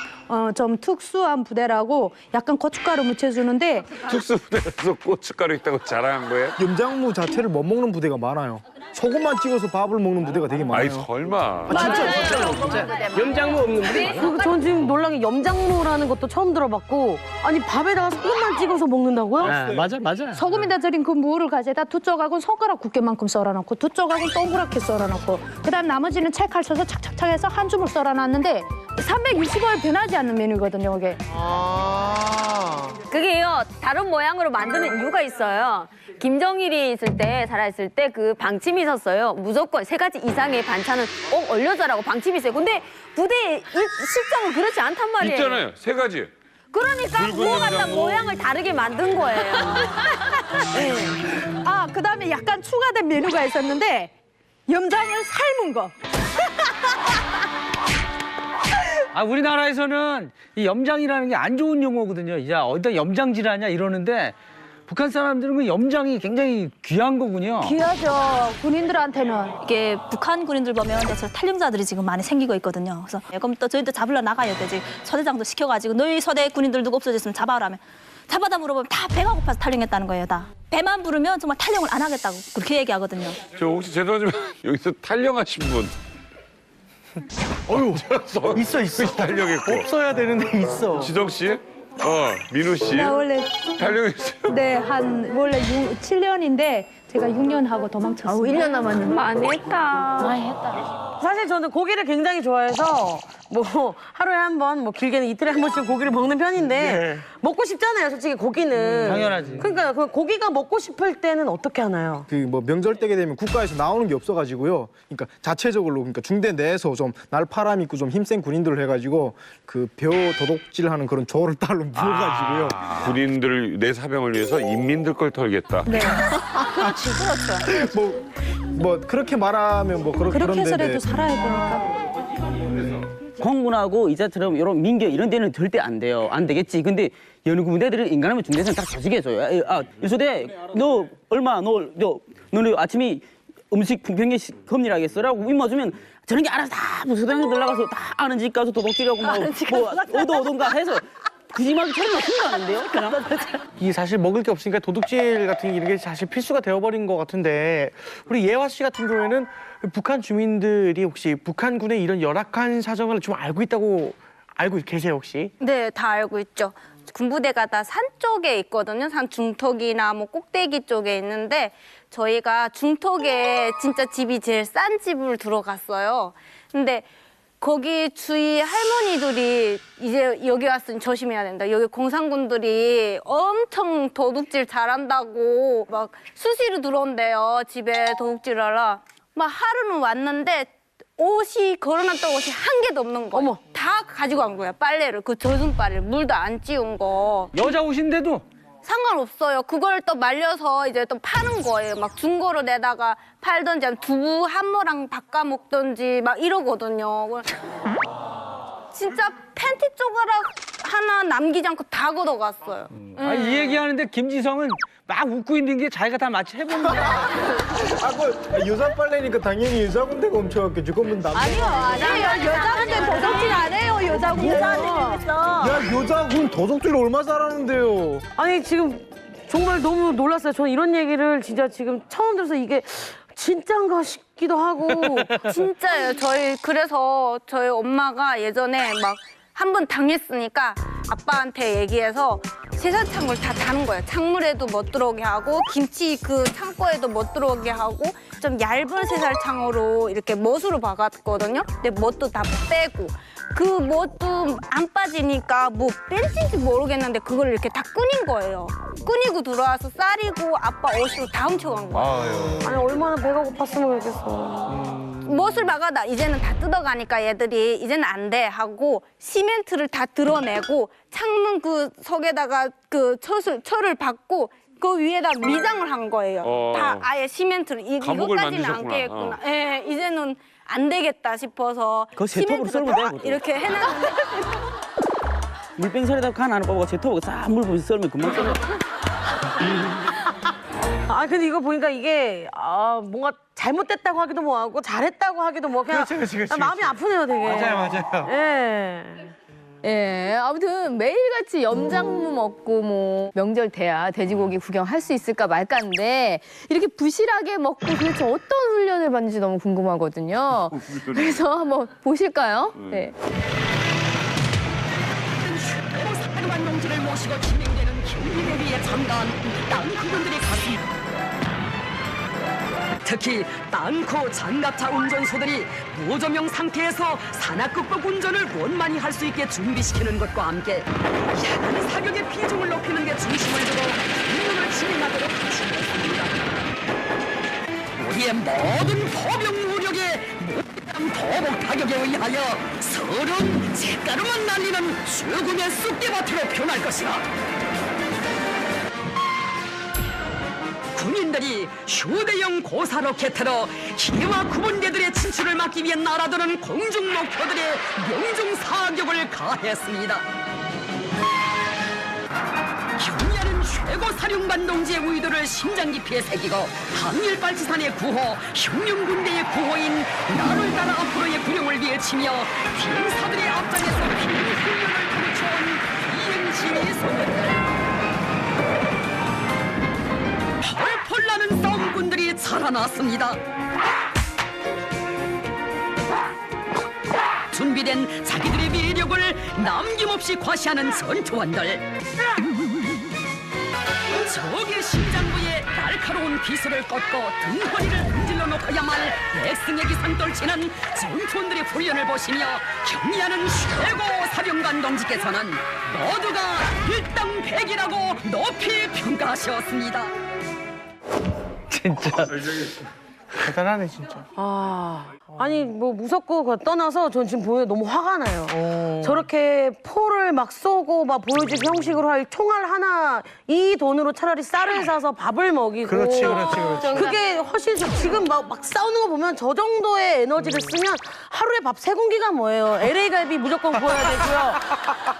좀 특수한 부대라고 약간 고춧가루 묻혀주는데 특수 부대에서 고춧가루 있다고 자랑한 거예요? 염장무 자체를 못 먹는 부대가 많아요. 소금만 찍어서 밥을 먹는 부대가 되게 많아요. 아이 설마. 진짜 염장무 없는 분이 많아. 전 지금 놀란 게 염장무라는 것도 처음 들어봤고 아니 밥에다가 소금만 찍어서 먹는다고요? 네, 맞아. 소금에다 절인 그 무를 가져다 두 쪽하고는 손가락 굵게만큼 썰어놓고 두 쪽하고는 동그랗게 썰어놓고 그다음 나머지는 채칼 쳐서 착착착 해서 한 줌을 썰어놨는데 365일 변하지 않는 메뉴거든요, 이게. 그게요 다른 모양으로 만드는 이유가 있어요. 김정일이 있을 때 살아있을 때 그 방침이 있었어요. 무조건 3가지 이상의 반찬은 꼭 올려줘라고 방침이 있어요. 근데 부대 실정은 그렇지 않단 말이에요. 있잖아요. 3가지. 그러니까 그거 갖다 모양을 다르게 만든 거예요. 네. 아, 그다음에 약간 추가된 메뉴가 있었는데 염장을 삶은 거. 아, 우리나라에서는 이 염장이라는 게 안 좋은 용어거든요. 야, 어디다 염장질하냐 이러는데 북한 사람들은 그 염장이 굉장히 귀한 거군요. 귀하죠, 군인들한테는. 이게 북한 군인들 보면 대체로 탈영자들이 지금 많이 생기고 있거든요. 그래서 그럼 또 저희도 잡으러 나가야 되지. 서대장도 시켜가지고 너희 서대 군인들 누구 없어졌으면 잡아오라면 잡아다 물어보면 다 배가 고파서 탈영했다는 거예요. 다. 배만 부르면 정말 탈영을 안 하겠다고 그렇게 얘기하거든요. 저 혹시 죄송하지만 여기서 탈영하신 분. 어유 있어. 탈영했고. 없어야 되는데 있어. 지정 씨? 민우 씨. 나 원래 탈영했어요? 네, 원래 7년인데 제가 6년 하고 도망쳤어요. 1년 남았는데. 많이 했다. 많이 했다. 사실 저는 고기를 굉장히 좋아해서 뭐 하루에 한 번, 뭐 길게는 이틀에 한 번씩 고기를 먹는 편인데 먹고 싶잖아요, 솔직히 고기는. 당연하지. 그러니까 그 고기가 먹고 싶을 때는 어떻게 하나요? 그 뭐 명절 때게 되면 국가에서 나오는 게 없어가지고요. 그러니까 자체적으로 그러니까 중대 내에서 좀 날파람 있고 좀 힘센 군인들을 해가지고 그 벼 도둑질하는 그런 조를 딸로 물어가지고요. 군인들 내 사병을 위해서 인민들 걸 털겠다. 네. 그렇죠. 뭐 그렇게 말하면 뭐 그렇게 그런데 해서라도 살아야 되니까. 공군하고 이자처럼 이런 민계 이런 데는 절대 안 돼요. 안 되겠지. 근데 여느 군대들은 인간하면 중대에서는 다 조직해줘요. 일소대 너 얼마 너는 아침에 음식 병에 섭리하겠어라고 입맞으면 저런 게 알아서 다 부서당에 들어가서 다 아는 집 가서 도둑질하고 뭐 얻어오던가 해서 거짓말도 처리 같은 거 아닌데요? 이게 사실 먹을 게 없으니까 도둑질 같은 게 이런 게 사실 필수가 되어버린 것 같은데 우리 예화 씨 같은 경우에는 북한 주민들이 혹시 북한군의 이런 열악한 사정을 좀 알고 계세요 혹시? 네, 다 알고 있죠. 군부대가 다 산 쪽에 있거든요. 산 중턱이나 뭐 꼭대기 쪽에 있는데 저희가 중턱에 진짜 집이 제일 싼 집을 들어갔어요. 근데 거기 주위 할머니들이 이제 여기 왔으니 조심해야 된다. 여기 공산군들이 엄청 도둑질 잘한다고 막 수시로 들어온대요. 집에 도둑질 하러. 막 하루는 왔는데 옷이 걸어놨던 옷이 한 개도 없는 거. 어머. 다 가지고 간 거야. 빨래를. 그 젖은 빨래. 물도 안 찌운 거. 여자 옷인데도? 상관없어요. 그걸 또 말려서 이제 또 파는 거예요. 막 중고로 내다가 팔던지 두부 한모랑 바꿔 먹던지 막 이러거든요. 진짜 팬티 조가락 하나 남기지 않고 다 걷어갔어요. 이 얘기하는데 김지성은 막 웃고 있는 게 자기가 다 마치 해본 거야. 여자 빨래니까 당연히 여자 군대가 훔쳐갔겠지. 그러면 남자. 아니요. 여자분들 도둑질 안 해요, 여자분. 야, 여자군 도둑질 얼마 잘하는데요. 아니 지금 정말 너무 놀랐어요. 저는 이런 얘기를 진짜 지금 처음 들어서 이게 진짠가 싶기도 하고. 진짜예요. 그래서 저희 엄마가 예전에 막 한 번 당했으니까 아빠한테 얘기해서 세사창을 다 다는 거예요. 창문에도 못 들어오게 하고 김치 그 창고에도 못 들어오게 하고 좀 얇은 세살창으로 이렇게 못으로 박았거든요. 근데 못도 다 빼고 그 못도 안 빠지니까 뭐 뺀지인지 모르겠는데 그걸 이렇게 다 끄닌 거예요. 끄니고 들어와서 쌀이고 아빠 옷으로 다 훔쳐간 거예요. 아니 얼마나 배가 고팠으면 그러겠어. 못을 박아다 이제는 다 뜯어가니까 얘들이 이제는 안 돼 하고 시멘트를 다 드러내고 창문 그 석에다가 그 철을 박고 그 위에다 미장을 한 거예요. 다 아예 시멘트를 감옥을 이것까지는 안 만드셨구나. 깨겠구나. 예, 이제는 안 되겠다 싶어서 그거 제톱으로 썰면 돼요, 그것도. 이렇게 해놨는데 물병살에다가 간 하나 뽑아서 제톱으로 싹물 부어서 썰면 금방 썰어. 아 근데 이거 보니까 이게 뭔가 잘못됐다고 하기도 뭐하고 잘했다고 하기도 뭐 그냥 그렇지. 마음이 아프네요 되게. 맞아요. 예. 예, 아무튼 매일같이 염장무 먹고 뭐 명절 돼야 돼지고기 구경할 수 있을까 말까인데 이렇게 부실하게 먹고 도대체 어떤 훈련을 받는지 너무 궁금하거든요. 그래서 한번 보실까요? 네. 사랑한 농지를 모시고 진행되는 경비대회에 참가한 땅크분들의 가슴. 특히 땅코 장갑차 운전소들이 무조명 상태에서 산악 극복 운전을 원만히 할 수 있게 준비시키는 것과 함께 야간 사격의 비중을 높이는 데 중심을 두고 운동을 진행하도록 지시했습니다. 우리의 모든 포병 무력의 도복 타격에 의하여 서른 색가루만 날리는 죽음의 쑥대밭으로 변할 것이다. 군인들이 휴대용 고사 로켓으로 기와 구분대들의 진출을 막기 위해 날아드는 공중 목표들의 명중 사격을 가했습니다. 경리하는 최고 사령관 동지의 의도를 심장 깊이에 새기고 항일발치산의 구호, 혁명군대의 구호인 나를 따라 앞으로의 구령을 외치며 비행사들의 앞장에서 비행 훈련을 가르쳐온 이행신이 소년들. 펄펄 나는 싸움꾼들이 자라났습니다. 준비된 자기들의 매력을 남김없이 과시하는 전투원들. 적의 심장부에 날카로운 비수를 꽂고 등허리를 흔들러 놓고야만 백승의 기상 떨치는 전투원들의 훈련을 보시며 경의하는 최고 사령관 동지께서는 모두가 일당백이라고 높이 평가하셨습니다. 진짜 대단하네 진짜. 아니 뭐 무섭고 그거 떠나서 전 지금 보면 너무 화가 나요. 저렇게 포를 막 쏘고 막 보여주기 형식으로 할 총알 하나 이 돈으로 차라리 쌀을 사서 밥을 먹이고 그렇지. 그게 훨씬 지금 막 싸우는 거 보면 저 정도의 에너지를 쓰면 하루에 밥 3공기가 뭐예요. LA 갈비 무조건 구워야 되고요.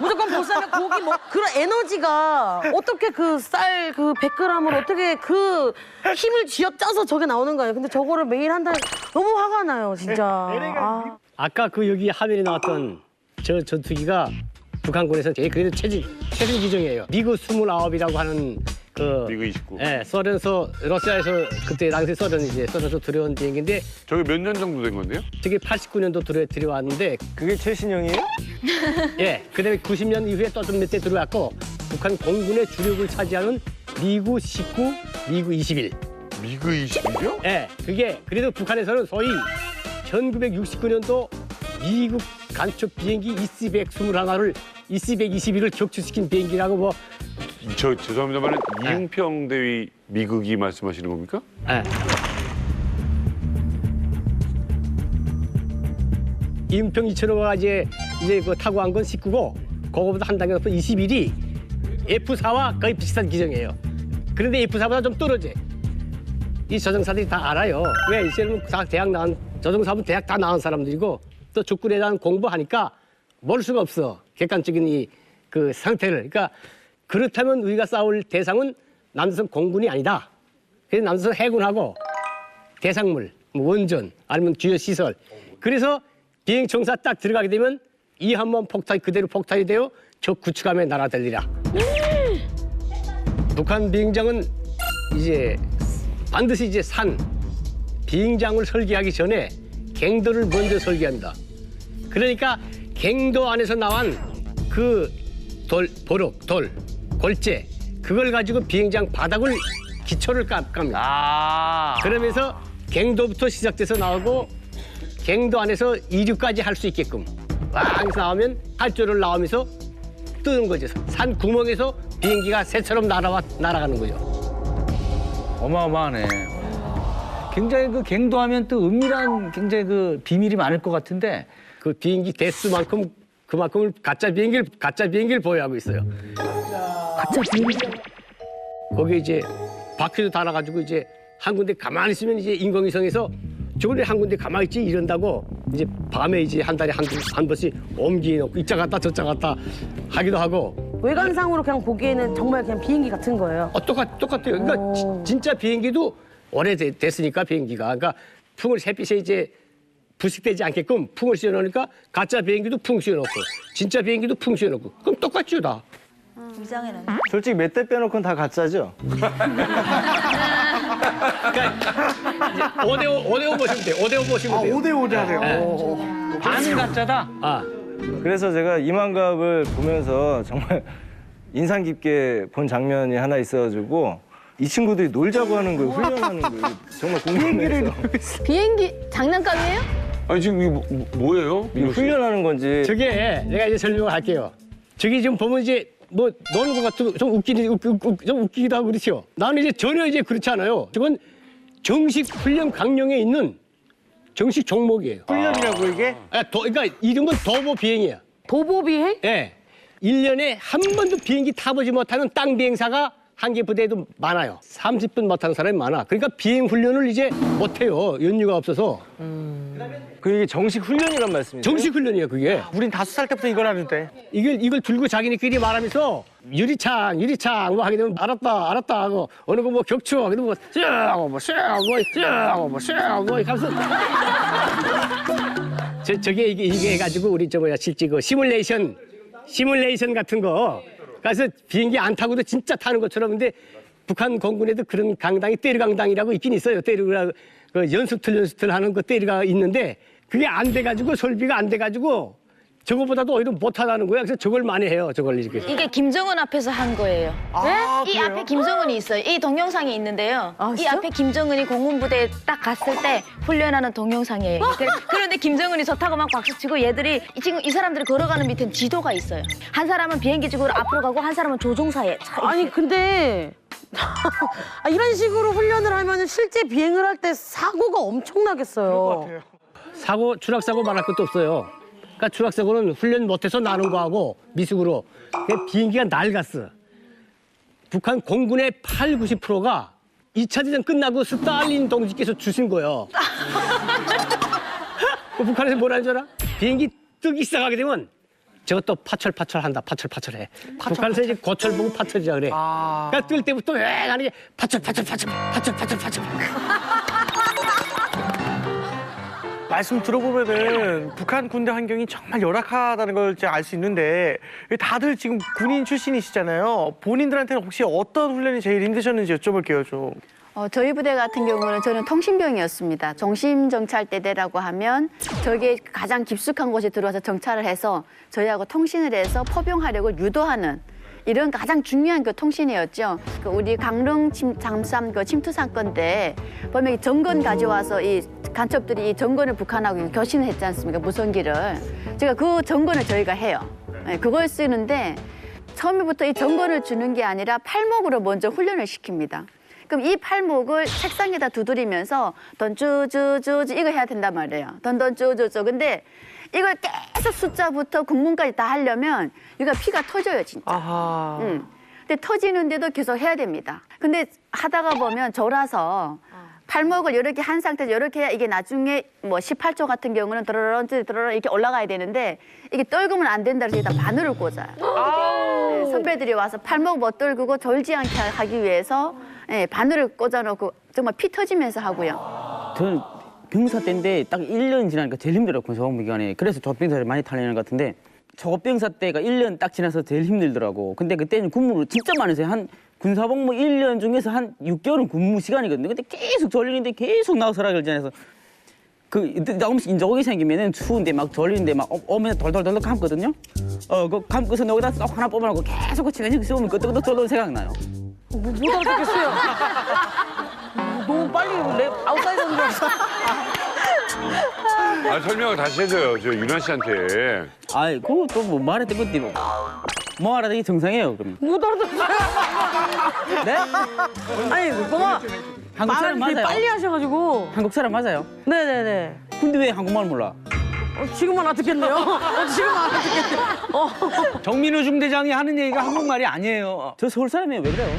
무조건 보쌈에 고기 뭐 그런 에너지가 어떻게 그 쌀 그 100g을 어떻게 그 힘을 쥐어짜서 저게 나오는 거예요. 근데 저거를 매일 한다 너무 화가 나요, 진짜. 아까 그 여기 화면에 나왔던 저 전투기가 북한군에서 제일 그래도 최신 기종이에요. 미그 29이라고 하는 그 미그 29. 예, 러시아에서 그때 당시 소련에서 들여온 비행기인데 저게 몇 년 정도 된 건데요? 저게 89년도 들여왔는데 그게 최신형이에요? 예, 그다음에 90년 이후에 또 좀 몇 대 들어왔고 북한 공군의 주력을 차지하는 미그 19, 미그 21. 미그 21이요? 예, 그게 그래도 북한에서는 소위 1969년도 미국 간첩 비행기 EC-121를 EC-121을 격추시킨 비행기라고 뭐. 죄송합니다만 이응평 대위 미국이 말씀하시는 겁니까? 예. 이응평 2,000호가 이제 그 타고 간 건 19고 그거보다 한 단계 높은 21이 F4와 거의 비슷한 기종이에요. 그런데 F4보다 좀 떨어져. 이 저승사들이 다 알아요. 왜 이제는 다 대학 나온 저승사분 대학 다 나온 사람들이고 또 적군에 대한 공부하니까 모를 수가 없어. 객관적인 이 그 상태를. 그러니까 그렇다면 우리가 싸울 대상은 남조선 공군이 아니다. 그래서 남조선 해군하고 대상물, 뭐 원전, 아니면 주요 시설. 그래서 비행청사 딱 들어가게 되면 이 한번 폭탄이 그대로 폭탄이 되어 적 구축함에 날아들리라. 북한 비행장은 이제 반드시 이제 비행장을 설계하기 전에 갱도를 먼저 설계합니다. 그러니까 갱도 안에서 나온 그 골재, 그걸 가지고 비행장 바닥을 기초를 깝니다. 그러면서 갱도부터 시작돼서 나오고 갱도 안에서 이륙까지 할 수 있게끔 왕에서 나오면 활주로를 나오면서 뜨는 거죠. 산 구멍에서 비행기가 새처럼 날아가는 거죠. 어마어마하네. 굉장히 그 갱도하면 또 은밀한 굉장히 그 비밀이 많을 것 같은데 그 비행기 대수만큼 그만큼을 가짜 비행기를 보유하고 있어요. 가짜 비행기? 거기 이제 바퀴도 달아가지고 이제 한 군데 가만히 있으면 이제 인공위성에서 저걸 한 군데 가만히 있지 이런다고 이제 밤에 이제 한 달에 한 번씩 옮기놓고 이짜 갔다 저짜 갔다 하기도 하고. 외관상으로 그냥 보기에는 정말 그냥 비행기 같은 거예요. 똑같아요. 그러니까 진짜 비행기도 오래됐으니까 비행기가. 그러니까 풍을 햇빛에 이제 부식되지 않게끔 풍을 씌워놓으니까 가짜 비행기도 풍 씌워놓고 진짜 비행기도 풍 씌워놓고 그럼 똑같죠 다. 이상해는. 솔직히 몇 대 빼놓고는 다 가짜죠? 그러니까 5대5 보시면 돼요. 5대5 보시면 돼요. 5대5 하세요. 네. 반은 가짜다. 그래서 제가 이만갑을 보면서 정말 인상 깊게 본 장면이 하나 있어가지고 이 친구들이 놀자고 하는 걸 훈련하는 걸 정말 궁금해서. 비행기 장난감이에요? 아니 지금 이게 뭐예요? 이거 훈련하는 건지. 저게 내가 이제 설명을 할게요. 저기 지금 보면 이제 뭐 노는 것 같고 좀 웃기기도 하고 그렇죠. 나는 이제 전혀 이제 그렇지 않아요. 저건 정식 훈련 강령에 있는 정식 종목이에요. 훈련이라고 이게? 그러니까 이름은 도보 비행이야. 도보 비행? 예. 1년에 한 번도 비행기 타보지 못하는 땅 비행사가 한 개 부대에도 많아요. 30분 못하는 사람이 많아. 그러니까 비행 훈련을 이제 못해요. 연휴가 없어서. 그게 정식 훈련이란 말씀이죠? 정식 훈련이에요, 그게. 우린 5살 때부터 이걸 하는데. 이걸 들고 자기네끼리 말하면서 유리창 뭐 하게 되면 알았다 하고 어느 거 뭐 격추 하게 되면 뭐 하면서 저게 이게 해가지고 우리 실제 그 시뮬레이션 같은 거 그래서 비행기 안 타고도 진짜 타는 것처럼. 근데 북한 공군에도 그런 강당이 때르강당이라고 있긴 있어요. 때르가 그 연습틀 하는 그 때르가 있는데 그게 안 돼가지고 설비가 안 돼가지고 저거보다도 오히려 못하다는 거야. 그래서 저걸 많이 해요. 저걸 이렇게. 이게 김정은 앞에서 한 거예요. 이 그래요? 앞에 김정은이 있어요. 이 동영상이 있는데요. 이 앞에 김정은이 공군부대에 딱 갔을 때 훈련하는 동영상이에요. 그런데 김정은이 좋다고 막 박수치고 얘들이 이 사람들이 걸어가는 밑엔 지도가 있어요. 한 사람은 비행기 쪽으로 앞으로 가고 한 사람은 조종사에 차 아니 근데 이런 식으로 훈련을 하면 실제 비행을 할 때 사고가 엄청나겠어요. 추락사고 말할 것도 없어요. 그러니까 추락사고는 훈련 못해서 나는 거하고 미숙으로 비행기가 낡았어. 북한 공군의 80~90%가 2차 대전 끝나고 스탈린 동지께서 주신 거예요. 북한에서 뭐라는 줄 알아? 비행기 뜨기 시작하게 되면 저것도 파철한다. 파철해. 북한에서 이제 고철 보고 파철이라 그래. 그러니까 뜰 때부터 왜 하는 게 파철. 말씀 들어보면은 북한 군대 환경이 정말 열악하다는 걸 알 수 있는데 다들 지금 군인 출신이시잖아요. 본인들한테는 혹시 어떤 훈련이 제일 힘드셨는지 여쭤볼게요, 좀. 저희 부대 같은 경우는 저는 통신병이었습니다. 종심정찰대대라고 하면 저게 가장 깊숙한 곳에 들어와서 정찰을 해서 저희하고 통신을 해서 포병하려고 유도하는 이런 가장 중요한 그 통신이었죠. 우리 강릉 잠수함 그 침투 사건 때 보면 이 정건 가져와서 이 간첩들이 이 정건을 북한하고 교신을 했지 않습니까? 무선기를. 제가 그 정건을 저희가 해요. 네, 그걸 쓰는데 처음부터 이 정건을 주는 게 아니라 팔목으로 먼저 훈련을 시킵니다. 그럼 이 팔목을 책상에다 두드리면서 던쭈쭈쭈 이거 해야 된단 말이에요. 던던쭈쭈쭈. 근데 이걸 계속 숫자부터 군문까지 다 하려면 이거 피가 터져요, 진짜. 근데 터지는데도 계속 해야 됩니다. 근데 하다가 보면 졸아서 팔목을 이렇게 한 상태에서 이렇게 해야 이게 나중에 뭐 18조 같은 경우는 드러런 이렇게 올라가야 되는데 이게 떨구면 안 된다 그래서 일단 바늘을 꽂아요. 네, 선배들이 와서 팔목 못 떨구고 졸지 않게 하기 위해서 바늘을 꽂아놓고 정말 피 터지면서 하고요. 저는 병사 때인데 딱 1년 지나니까 제일 힘들었거든요, 저학부 기간에. 그래서 조병사를 많이 탈려는 것 같은데 조병사 때가 1년 딱 지나서 제일 힘들더라고. 근데 그때는 근무를 진짜 많이 했어요. 한 군사복무 1년 중에서 한 6개월은 근무 시간이거든요. 근데 계속 졸리는데 계속 나가서 하라 그러지 않아서 조금씩 인조기 생기면은 추운데 막 졸리는데 막 오면 돌돌돌 감거든요. 그 감고서 여기다 쏙 하나 뽑아놓고 계속 그 시간이 쏘면 끄떡끄떡 졸려 생각나요. 못 알아듣겠어요. 너무 빨리 랩 아웃사이더인 줄 알았어. 설명을 다시 해줘요, 저 윤아 씨한테. 아이, 그거 또 뭐 말했던 건데 뭐 알아듣기 정상이에요, 그럼. 못 알아듣겠어요. 네? 아니, 뭐가 한국 사람 말을 되게 맞아요? 빨리 하셔가지고. 한국 사람 맞아요? 네네네. 근데 왜 한국말 몰라? 지금은 알아듣겠네요. 지금은 알아듣겠네요. 정민우 중대장이 하는 얘기가 한국말이 아니에요. 저 서울 사람이에요. 왜 그래요?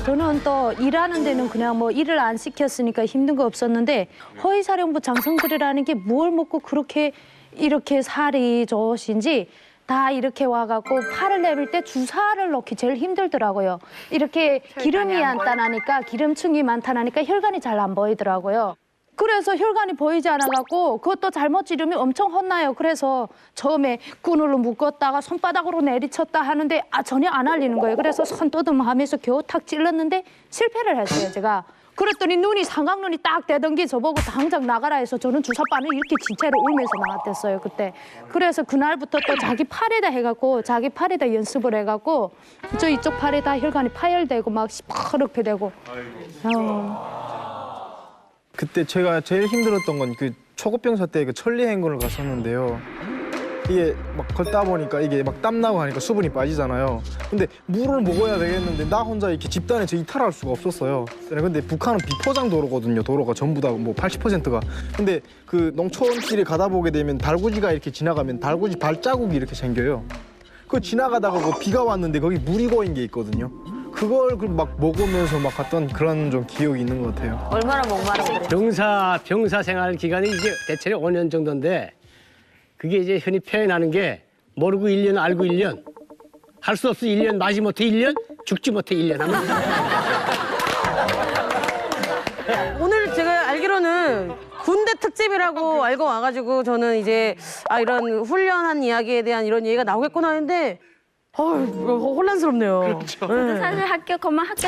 저는 또 일하는 데는 그냥 뭐 일을 안 시켰으니까 힘든 거 없었는데 허위사령부 장성들이라는 게 뭘 먹고 그렇게 이렇게 살이 좋으신지 다 이렇게 와갖고 팔을 내밀 때 주사를 넣기 제일 힘들더라고요. 이렇게 기름이 안 따나니까 기름층이 많다나니까 혈관이 잘 안 보이더라고요. 그래서 혈관이 보이지 않아갖고 그것도 잘못 찌르면 엄청 혼나요. 그래서 처음에 끈으로 묶었다가 손바닥으로 내리쳤다 하는데 전혀 안 알리는 거예요. 그래서 손떠듬하면서 겨우 탁 찔렀는데 실패를 했어요, 제가. 그랬더니 눈이 삼각눈이 딱 되던 게 저보고 당장 나가라 해서 저는 주사바늘 이렇게 진짜로 울면서 나갔댔어요, 그때. 그래서 그날부터 또 자기 팔에다 해갖고 자기 팔에다 연습을 해갖고 저 이쪽 팔에다 혈관이 파열되고 막 시퍼렇게 되고. 그때 제가 제일 힘들었던 건 그 초급병사 때 그 천리행군을 갔었는데요. 이게 막 걷다 보니까 이게 막 땀나고 하니까 수분이 빠지잖아요. 근데 물을 먹어야 되겠는데 나 혼자 이렇게 집단에서 이탈할 수가 없었어요. 근데 북한은 비포장 도로거든요. 도로가 전부 다 뭐 80%가. 근데 그 농촌길에 가다 보게 되면 달구지가 이렇게 지나가면 달구지 발자국이 이렇게 생겨요. 그거 지나가다가 그 비가 왔는데 거기 물이 고인 게 있거든요. 그걸 막 먹으면서 막 갔던 그런 좀 기억이 있는 것 같아요. 얼마나 목마르고 병사 생활 기간이 이제 대체로 5년 정도인데 그게 이제 흔히 표현하는 게 모르고 1년 알고 1년 할 수 없어 1년 마지못해 1년 죽지 못해 1년 하면 오늘 제가 알기로는 군대 특집이라고 알고 와가지고 저는 이제 이런 훈련한 이야기에 대한 이런 얘기가 나오겠구나 했는데 혼란스럽네요. 저도 사실 학교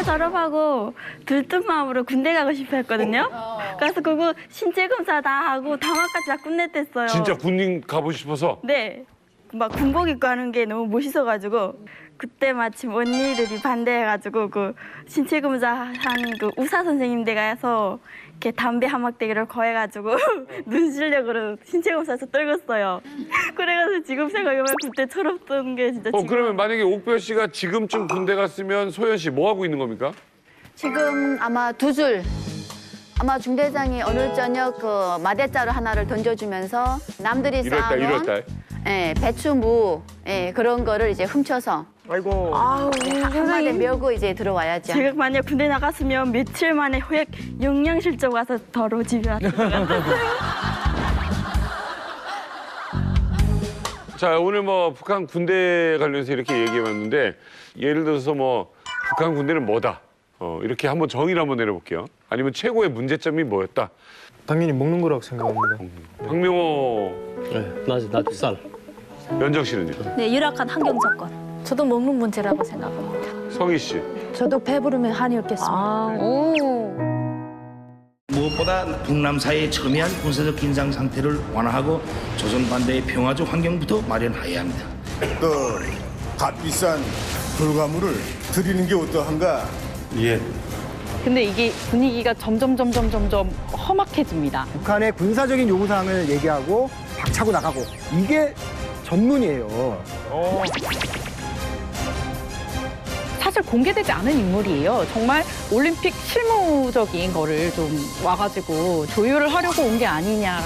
졸업하고 들뜬 마음으로 군대 가고 싶어 했거든요. 그래서 그거 신체 검사 다 하고 다마까지 다 끝냈댔어요. 진짜 군인 가고 싶어서? 네. 막 군복 입고 하는 게 너무 멋있어가지고 그때 마침 언니들이 반대해가지고 그 신체 검사 하는 그 의사 선생님 댁에 가서 이렇게 담배 한 막대기를 거해가지고 눈 실력으로 신체 검사에서 떨궜어요. 그래가지고 지금 생각해보면 그때 철없던 게 진짜 지금. 그러면 만약에 옥별 씨가 지금쯤 군대 갔으면 소연 씨 뭐 하고 있는 겁니까? 지금 아마 두 줄. 아마 중대장이 오늘 저녁 그 마대자루 하나를 던져주면서 남들이 쌓아놓은 1월달. 예, 배추, 무 그런 거를 이제 훔쳐서 아이고. 한마디 메고 이제 들어와야죠. 제가 만약 군대 나갔으면 며칠 만에 영양실적 와서 더러 집에 왔을 것 같아요. 자, 오늘 뭐 북한 군대 관련해서 이렇게 얘기해봤는데 예를 들어서 뭐 북한 군대는 뭐다. 이렇게 한번 정의를 한번 내려볼게요. 아니면 최고의 문제점이 뭐였다. 당연히 먹는 거라고 생각합니다. 박명호. 네, 맞아. 나도 쌀. 연정 씨는요? 네, 열악한 환경 조건. 저도 먹는 문제라고 생각합니다. 성희 씨. 저도 배부르면 한이 없겠습니다. 무엇보다 북남 사이의 첨예한 군사적 긴장 상태를 완화하고 조선 반대의 평화적 환경부터 마련해야 합니다. 값비싼 불가물을 드리는 게 어떠한가? 예. 근데 이게 분위기가 점점 험악해집니다. 북한의 군사적인 요구사항을 얘기하고 박차고 나가고 이게 전문이에요. 사실 공개되지 않은 인물이에요. 정말 올림픽 실무적인 거를 좀 와가지고 조율을 하려고 온 게 아니냐.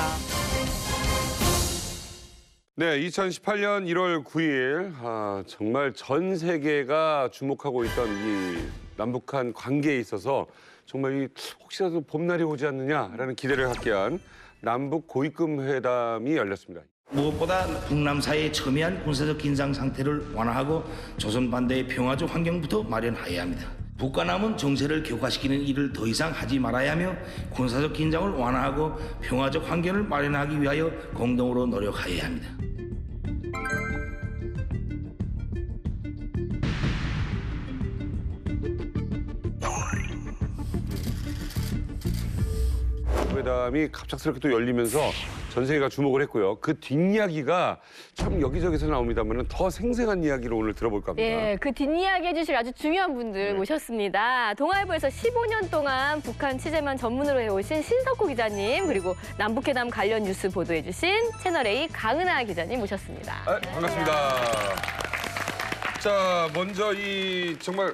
네, 2018년 1월 9일 정말 전 세계가 주목하고 있던 이 남북한 관계에 있어서 정말 혹시라도 봄날이 오지 않느냐라는 기대를 갖게 한 남북 고위급 회담이 열렸습니다. 무엇보다 북남 사이의 첨예한 군사적 긴장 상태를 완화하고 조선 반대의 평화적 환경부터 마련해야 합니다. 북과 남은 정세를 격화시키는 일을 더 이상 하지 말아야 하며 군사적 긴장을 완화하고 평화적 환경을 마련하기 위하여 공동으로 노력해야 합니다. 회담이 갑작스럽게 또 열리면서 전 세계가 주목을 했고요. 그 뒷이야기가 참 여기저기서 나옵니다만 더 생생한 이야기를 오늘 들어볼까 합니다. 예, 그 뒷이야기 해주실 아주 중요한 분들 모셨습니다. 동아일보에서 15년 동안 북한 취재만 전문으로 해오신 신석호 기자님, 그리고 남북회담 관련 뉴스 보도해주신 채널A 강은하 기자님 모셨습니다. 반갑습니다. 자, 먼저 이 정말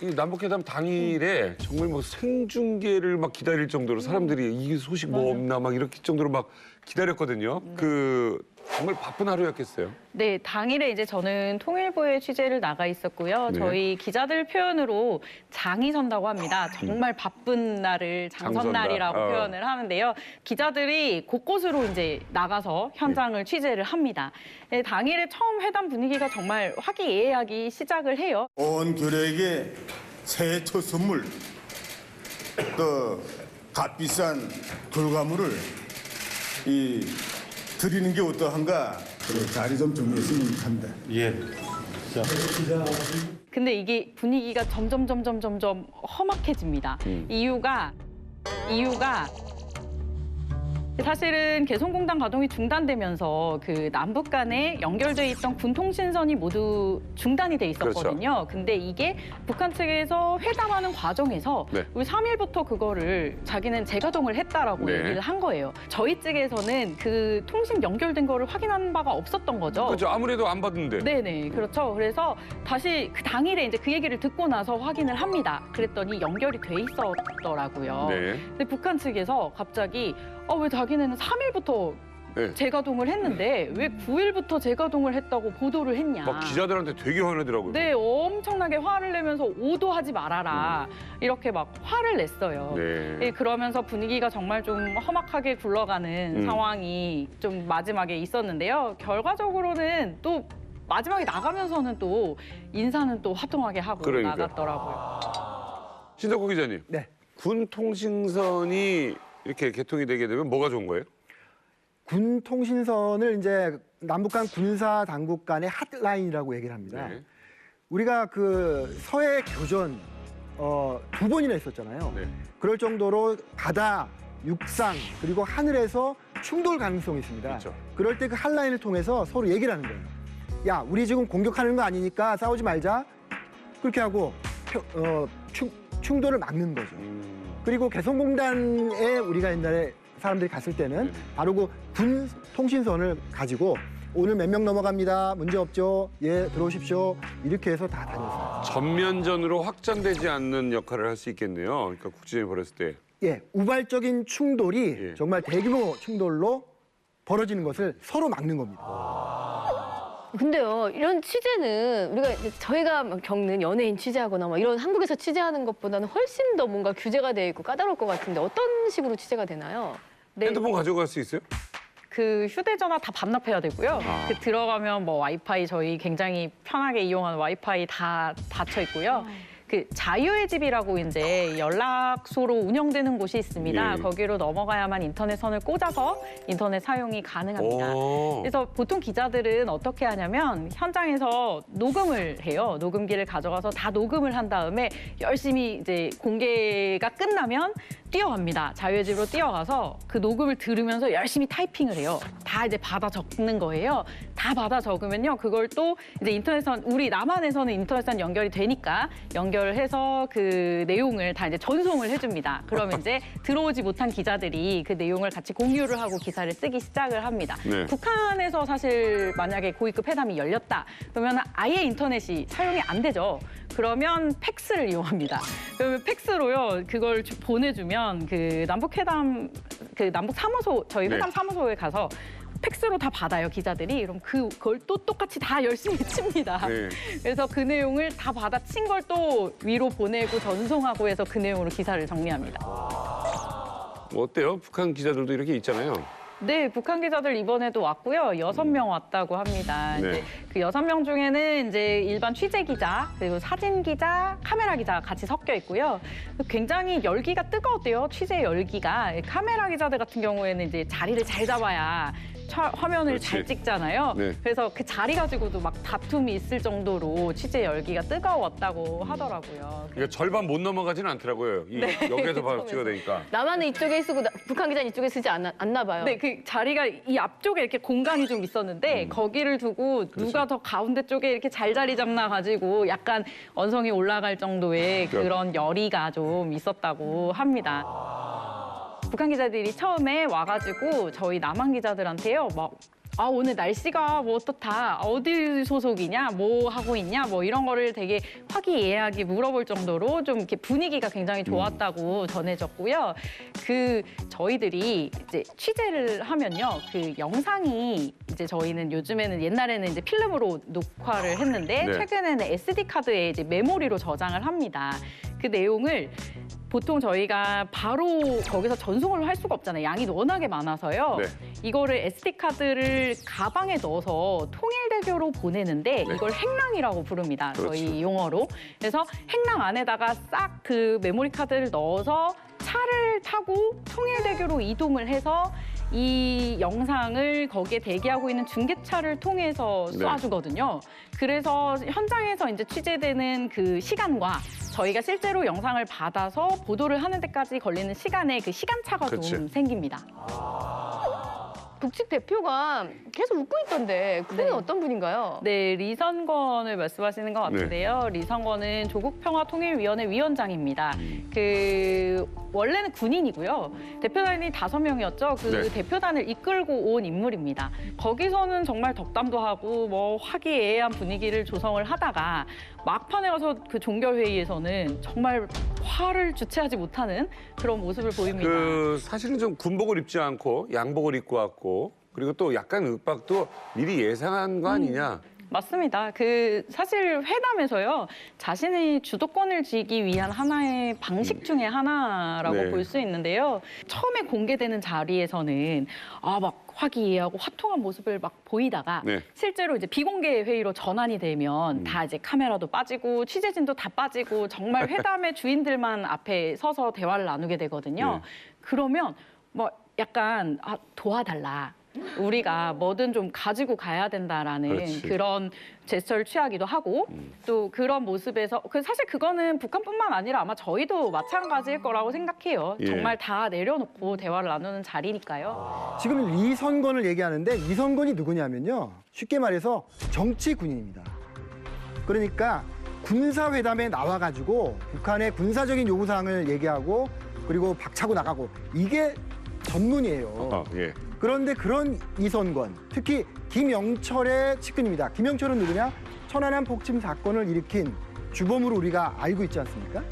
이 남북회담 당일에 정말 뭐 생중계를 막 기다릴 정도로 사람들이 이 소식 뭐 없나 막 이렇게 정도로 막 기다렸거든요. 그 정말 바쁜 하루였겠어요. 네, 당일에 이제 저는 통일부에 취재를 나가 있었고요. 네. 저희 기자들 표현으로 장이 선다고 합니다. 정말 바쁜 날을 장선날이라고 장선다. 표현을 하는데요. 기자들이 곳곳으로 이제 나가서 현장을 취재를 합니다. 네, 당일에 처음 회담 분위기가 정말 화기애애하기 시작을 해요. 온 교례에게 새해 첫 선물, 또 값비싼 돌가물을 드리는 게 어떠한가? 그래, 자리 좀 정리했으면 합니다. 예. 자. 근데 이게 분위기가 점점 험악해집니다. 이유가 사실은 개성공단 가동이 중단되면서 그 남북 간에 연결돼 있던 군통신선이 모두 중단이 돼 있었거든요. 그렇죠. 근데 이게 북한 측에서 회담하는 과정에서 네. 우리 3일부터 그거를 자기는 재가동을 했다라고 네. 얘기를 한 거예요. 저희 측에서는 그 통신 연결된 거를 확인한 바가 없었던 거죠. 그렇죠. 아무래도 안 받는데. 네네, 그렇죠. 그래서 다시 그 당일에 이제 그 얘기를 듣고 나서 확인을 합니다. 그랬더니 연결이 돼 있었더라고요. 네. 근데 북한 측에서 갑자기 왜 자기네는 3일부터 네. 재가동을 했는데 왜 9일부터 재가동을 했다고 보도를 했냐. 막 기자들한테 되게 화내더라고요. 네, 엄청나게 화를 내면서 오도하지 말아라. 이렇게 막 화를 냈어요. 네. 예, 그러면서 분위기가 정말 좀 험악하게 굴러가는 상황이 좀 마지막에 있었는데요. 결과적으로는 또 마지막에 나가면서는 또 인사는 또 화통하게 하고 그러니까. 나갔더라고요. 신덕호 기자님. 네. 군 통신선이 이렇게 개통이 되게 되면 뭐가 좋은 거예요? 군 통신선을 이제 남북 간 군사 당국 간의 핫라인이라고 얘기를 합니다. 네. 우리가 그 서해 교전 2번이나 있었잖아요. 네. 그럴 정도로 바다, 육상 그리고 하늘에서 충돌 가능성이 있습니다. 그렇죠. 그럴 때 그 핫라인을 통해서 서로 얘기를 하는 거예요. 야, 우리 지금 공격하는 거 아니니까 싸우지 말자. 그렇게 하고 충돌을 막는 거죠. 그리고 개성공단에 우리가 옛날에 사람들이 갔을 때는 바로 그 군 통신선을 가지고 오늘 몇 명 넘어갑니다. 문제 없죠? 예, 들어오십시오. 이렇게 해서 다 다녔어요. 전면전으로 확장되지 않는 역할을 할 수 있겠네요. 그러니까 국진이 벌였을 때. 예, 우발적인 충돌이 정말 대규모 충돌로 벌어지는 것을 서로 막는 겁니다. 근데요, 이런 취재는 우리가 이제 저희가 막 겪는 연예인 취재하거나 막 이런 한국에서 취재하는 것보다는 훨씬 더 뭔가 규제가 돼 있고 까다로울 것 같은데 어떤 식으로 취재가 되나요? 핸드폰 가져갈 수 있어요? 그 휴대전화 다 반납해야 되고요. 그 들어가면 뭐 와이파이 저희 굉장히 편하게 이용하는 와이파이 다 닫혀 있고요. 그 자유의 집이라고 이제 연락소로 운영되는 곳이 있습니다. 예. 거기로 넘어가야만 인터넷선을 꽂아서 인터넷 사용이 가능합니다. 오. 그래서 보통 기자들은 어떻게 하냐면 현장에서 녹음을 해요. 녹음기를 가져가서 다 녹음을 한 다음에 열심히 이제 공개가 끝나면 뛰어갑니다. 자유의 집으로 뛰어가서 그 녹음을 들으면서 열심히 타이핑을 해요. 다 이제 받아 적는 거예요. 다 받아 적으면요. 그걸 또 이제 인터넷선, 우리 남한에서는 인터넷선 연결이 되니까 연결을 해서 그 내용을 다 이제 전송을 해줍니다. 그러면 이제 들어오지 못한 기자들이 그 내용을 같이 공유를 하고 기사를 쓰기 시작을 합니다. 네. 북한에서 사실 만약에 고위급 회담이 열렸다. 그러면 아예 인터넷이 사용이 안 되죠. 그러면 팩스를 이용합니다. 그러면 팩스로요, 그걸 보내주면 그 남북회담, 그 남북사무소, 저희 회담 네. 사무소에 가서 팩스로 다 받아요, 기자들이. 그럼 그걸 또 똑같이 다 열심히 칩니다. 네. 그래서 그 내용을 다 받아친 걸 또 위로 보내고 전송하고 해서 그 내용으로 기사를 정리합니다. 뭐 어때요? 북한 기자들도 이렇게 있잖아요. 네, 북한 기자들 이번에도 왔고요. 6명 왔다고 합니다. 네. 이제 그 6명 중에는 이제 일반 취재 기자, 그리고 사진 기자, 카메라 기자 같이 섞여 있고요. 굉장히 열기가 뜨거웠대요. 취재 열기가. 카메라 기자들 같은 경우에는 이제 자리를 잘 잡아야 화면을 그렇지. 잘 찍잖아요. 네. 그래서 그 자리 가지고도 막 다툼이 있을 정도로 취재 열기가 뜨거웠다고 하더라고요. 그러니까 절반 못 넘어가지는 않더라고요. 여기에서 바로 찍어야 되니까. 남한은 이쪽에 쓰고 북한 기자는 이쪽에 쓰지 않나 봐요. 네, 그 자리가 이 앞쪽에 이렇게 공간이 좀 있었는데 거기를 두고 누가 더 가운데 쪽에 이렇게 잘 자리 잡나 가지고 약간 언성이 올라갈 정도의 그런 열의가 좀 있었다고 합니다. 북한 기자들이 처음에 와가지고 저희 남한 기자들한테요, 막 오늘 날씨가 뭐 어떻다, 어디 소속이냐, 뭐 하고 있냐, 뭐 이런 거를 되게 화기애애하게 물어볼 정도로 좀 이렇게 분위기가 굉장히 좋았다고 전해졌고요. 저희들이 이제 취재를 하면요, 그 영상이 이제 저희는 요즘에는 옛날에는 이제 필름으로 녹화를 했는데 네. 최근에는 SD 카드에 이제 메모리로 저장을 합니다. 그 내용을 보통 저희가 바로 거기서 전송을 할 수가 없잖아요. 양이 워낙에 많아서요. 네. 이거를 SD 카드를 가방에 넣어서 통일대교로 보내는데 네. 이걸 행랑이라고 부릅니다. 그렇죠. 저희 용어로. 그래서 행랑 안에다가 싹 그 메모리 카드를 넣어서 차를 타고 통일대교로 이동을 해서 이 영상을 거기에 대기하고 있는 중계차를 통해서 네. 쏴주거든요. 그래서 현장에서 이제 취재되는 그 시간과 저희가 실제로 영상을 받아서 보도를 하는 데까지 걸리는 시간에 그 시간차가 그치. 좀 생깁니다. 북측 대표가 계속 웃고 있던데 그분은 어떤 분인가요? 네, 리선권을 말씀하시는 것 같은데요. 리선권은 조국평화통일위원회 위원장입니다. 원래는 군인이고요. 대표단이 5명이었죠. 네. 대표단을 이끌고 온 인물입니다. 거기서는 정말 덕담도 하고 뭐 화기애애한 분위기를 조성을 하다가 막판에 가서 그 종결회의에서는 정말 화를 주체하지 못하는 그런 모습을 보입니다. 사실은 좀 군복을 입지 않고 양복을 입고 왔고 그리고 또 약간 윽박도 미리 예상한 거 아니냐. 맞습니다. 사실 회담에서요, 자신의 주도권을 쥐기 위한 하나의 방식 중에 하나라고 네. 볼 수 있는데요. 처음에 공개되는 자리에서는 막 화기애애하고 화통한 모습을 막 보이다가 네. 실제로 이제 비공개 회의로 전환이 되면 다 이제 카메라도 빠지고 취재진도 다 빠지고 정말 회담의 주인들만 앞에 서서 대화를 나누게 되거든요. 그러면 뭐 약간 도와달라. 우리가 뭐든 좀 가지고 가야 된다라는 그렇지. 그런 제스처를 취하기도 하고 또 그런 모습에서 사실 그거는 북한뿐만 아니라 아마 저희도 마찬가지일 거라고 생각해요. 예. 정말 다 내려놓고 대화를 나누는 자리니까요. 지금 리선건을 얘기하는데 리선건이 누구냐면요. 쉽게 말해서 정치 군인입니다. 그러니까 군사회담에 나와가지고 북한의 군사적인 요구사항을 얘기하고 그리고 박차고 나가고 이게 전문이에요. 예. 그런데 그런 이선건, 특히 김영철의 측근입니다. 김영철은 누구냐? 천안함 폭침 사건을 일으킨 주범으로 우리가 알고 있지 않습니까?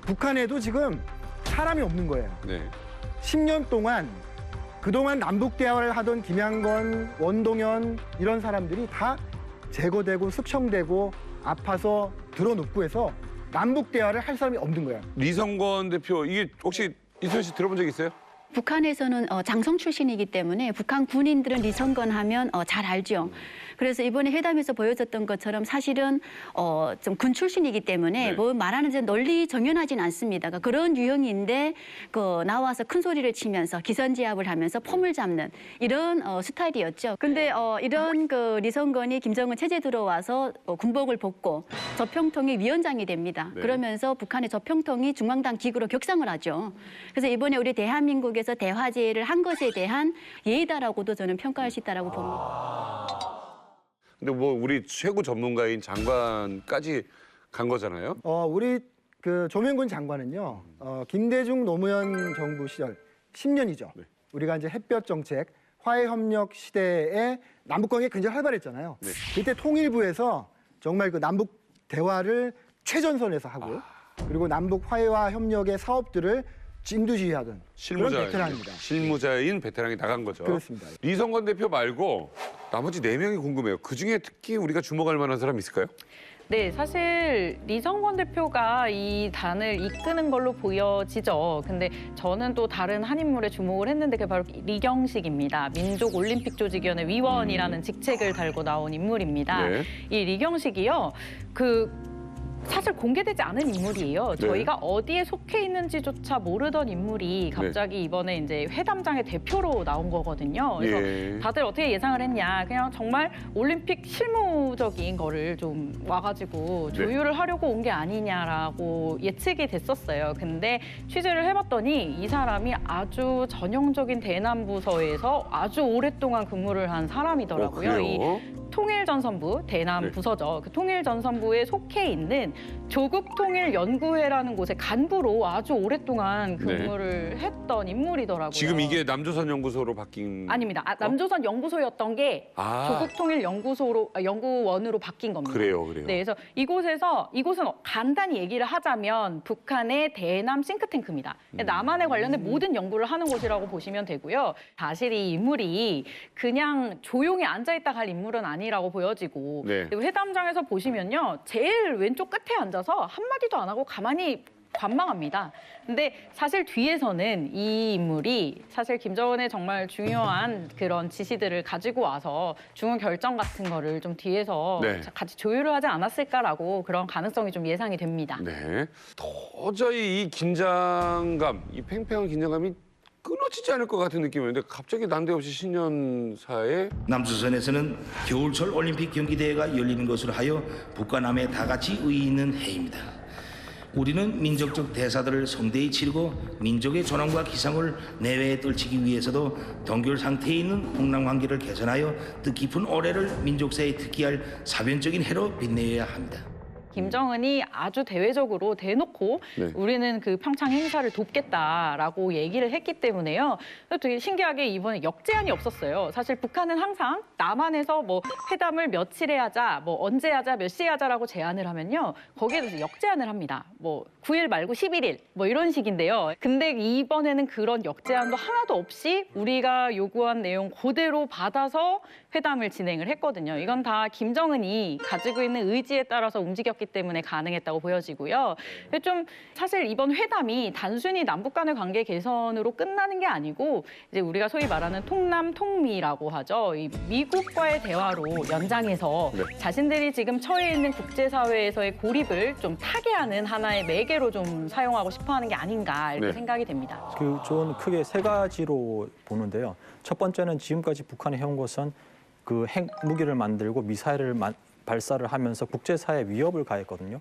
북한에도 지금 사람이 없는 거예요. 네. 10년 동안 그동안 남북 대화를 하던 김양건, 원동현 이런 사람들이 다 제거되고 숙청되고 아파서 드러눕고 해서 남북 대화를 할 사람이 없는 거야. 리선권 대표 이게 혹시 이소연 씨 들어본 적 있어요? 북한에서는 장성 출신이기 때문에 북한 군인들은 리선건 하면 잘 알죠. 그래서 이번에 회담에서 보여줬던 것처럼 사실은 좀 군 출신이기 때문에 뭐 말하는지 널리 정연하진 않습니다. 그러니까 그런 유형인데 나와서 큰 소리를 치면서 기선제압을 하면서 폼을 잡는 이런 스타일이었죠. 근데 이런 리선건이 김정은 체제 들어와서 군복을 벗고 저평통의 위원장이 됩니다. 네. 그러면서 북한의 저평통이 중앙당 기구로 격상을 하죠. 그래서 이번에 우리 대한민국에서 대화제를 한 것에 대한 예의다라고도 저는 평가할 수 있다라고 봅니다. 근데 뭐 우리 최고 전문가인 장관까지 간 거잖아요. 우리 조명근 장관은요. 김대중 노무현 정부 시절 10년이죠. 우리가 이제 햇볕 정책, 화해 협력 시대에 남북 관계 굉장히 활발했잖아요. 그때 통일부에서 정말 남북 대화를 최전선에서 하고 그리고 남북 화해와 협력의 사업들을 진두지휘하던 그런 베테랑입니다. 실무자인 베테랑이 나간 거죠. 그렇습니다. 리선권 대표 말고 나머지 4명이 궁금해요. 그중에 특히 우리가 주목할 만한 사람 있을까요? 네, 사실 리선권 대표가 이 단을 이끄는 걸로 보여지죠. 근데 저는 또 다른 한 인물에 주목을 했는데 그게 바로 리경식입니다. 민족올림픽조직위원회 위원이라는 직책을 달고 나온 인물입니다. 네. 이 리경식이요. 사실 공개되지 않은 인물이에요. 네. 저희가 어디에 속해 있는지조차 모르던 인물이 갑자기 이번에 이제 회담장의 대표로 나온 거거든요. 그래서 예. 다들 어떻게 예상을 했냐. 그냥 정말 올림픽 실무적인 거를 좀 와가지고 조율을 하려고 온 게 아니냐라고 예측이 됐었어요. 근데 취재를 해봤더니 이 사람이 아주 전형적인 대남 부서에서 아주 오랫동안 근무를 한 사람이더라고요. 그래요? 이 통일전선부, 대남 부서죠. 그 통일전선부에 속해 있는 조국통일연구회라는 곳의 간부로 아주 오랫동안 근무를 했던 인물이더라고요. 지금 이게 남조선 연구소로 바뀐 아닙니다. 남조선 연구소였던 게 연구원으로 바뀐 겁니다. 그래요. 네, 그래서 이곳은 간단히 얘기를 하자면 북한의 대남 싱크탱크입니다. 남한에 관련된 모든 연구를 하는 곳이라고 보시면 되고요. 사실 이 인물이 그냥 조용히 앉아있다 갈 인물은 아니라고 보여지고 그리고 회담장에서 보시면요. 제일 왼쪽 끝에 앉아서 한마디도 안 하고 가만히 관망합니다. 근데 사실 뒤에서는 이 인물이 사실 김정은의 정말 중요한 그런 지시들을 가지고 와서 중요한 결정 같은 거를 좀 뒤에서 같이 조율을 하지 않았을까라고 그런 가능성이 좀 예상이 됩니다. 네. 도저히 이 긴장감, 이 팽팽한 긴장감이 끊어지지 않을 것 같은 느낌이었는데 갑자기 난데없이 신년사에 남조선에서는 겨울철 올림픽 경기대회가 열리는 것으로 하여 북과 남에 다 같이 의의 있는 해입니다. 우리는 민족적 대사들을 성대히 치르고 민족의 존엄과 기상을 내외에 떨치기 위해서도 동결 상태에 있는 북남 관계를 개선하여 뜻깊은 올해를 민족사에 특기할 사변적인 해로 빛내야 합니다. 김정은이 아주 대외적으로 대놓고 우리는 그 평창 행사를 돕겠다라고 얘기를 했기 때문에요. 되게 신기하게 이번에 역제안이 없었어요. 사실 북한은 항상 남한에서 뭐 회담을 며칠에 하자, 뭐 언제 하자, 몇 시에 하자라고 제안을 하면요. 거기에 대해서 역제안을 합니다. 뭐 9일 말고 11일 뭐 이런 식인데요. 근데 이번에는 그런 역제안도 하나도 없이 우리가 요구한 내용 그대로 받아서 회담을 진행을 했거든요. 이건 다 김정은이 가지고 있는 의지에 따라서 움직였기 때문에 가능했다고 보여지고요. 좀 사실 이번 회담이 단순히 남북 간의 관계 개선으로 끝나는 게 아니고 이제 우리가 소위 말하는 통남 통미라고 하죠. 이 미국과의 대화로 연장해서 자신들이 지금 처해 있는 국제사회에서의 고립을 좀 타개하는 하나의 매개로 좀 사용하고 싶어하는 게 아닌가 이렇게 생각이 됩니다. 저는 크게 세 가지로 보는데요. 첫 번째는 지금까지 북한이 해온 것은 그 핵무기를 만들고 미사일을 발사를 하면서 국제사회에 위협을 가했거든요.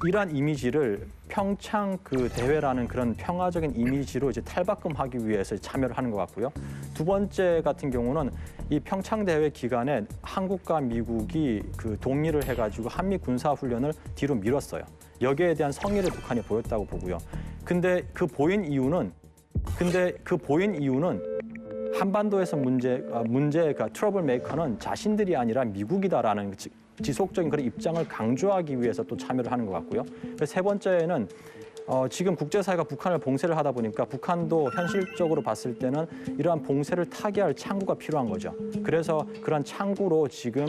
이러한 이미지를 평창 그 대회라는 그런 평화적인 이미지로 이제 탈바꿈하기 위해서 참여를 하는 것 같고요. 두 번째 같은 경우는 이 평창 대회 기간에 한국과 미국이 그 동의를 해가지고 한미 군사 훈련을 뒤로 미뤘어요. 여기에 대한 성의를 북한이 보였다고 보고요. 근데 그 보인 이유는 한반도에서 문제가 트러블 메이커는 자신들이 아니라 미국이다라는 지속적인 그런 입장을 강조하기 위해서 또 참여를 하는 것 같고요. 세 번째는 지금 국제사회가 북한을 봉쇄를 하다 보니까 북한도 현실적으로 봤을 때는 이러한 봉쇄를 타개할 창구가 필요한 거죠. 그래서 그런 창구로 지금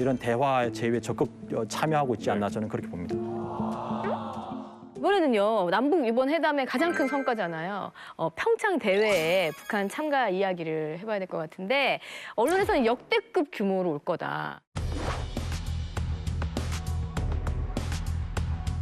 이런 대화 제휴에 적극 참여하고 있지 않나 저는 그렇게 봅니다. 이번에는요, 남북 이번 회담의 가장 큰 성과잖아요. 평창 대회에 북한 참가 이야기를 해봐야 될 것 같은데 언론에서는 역대급 규모로 올 거다.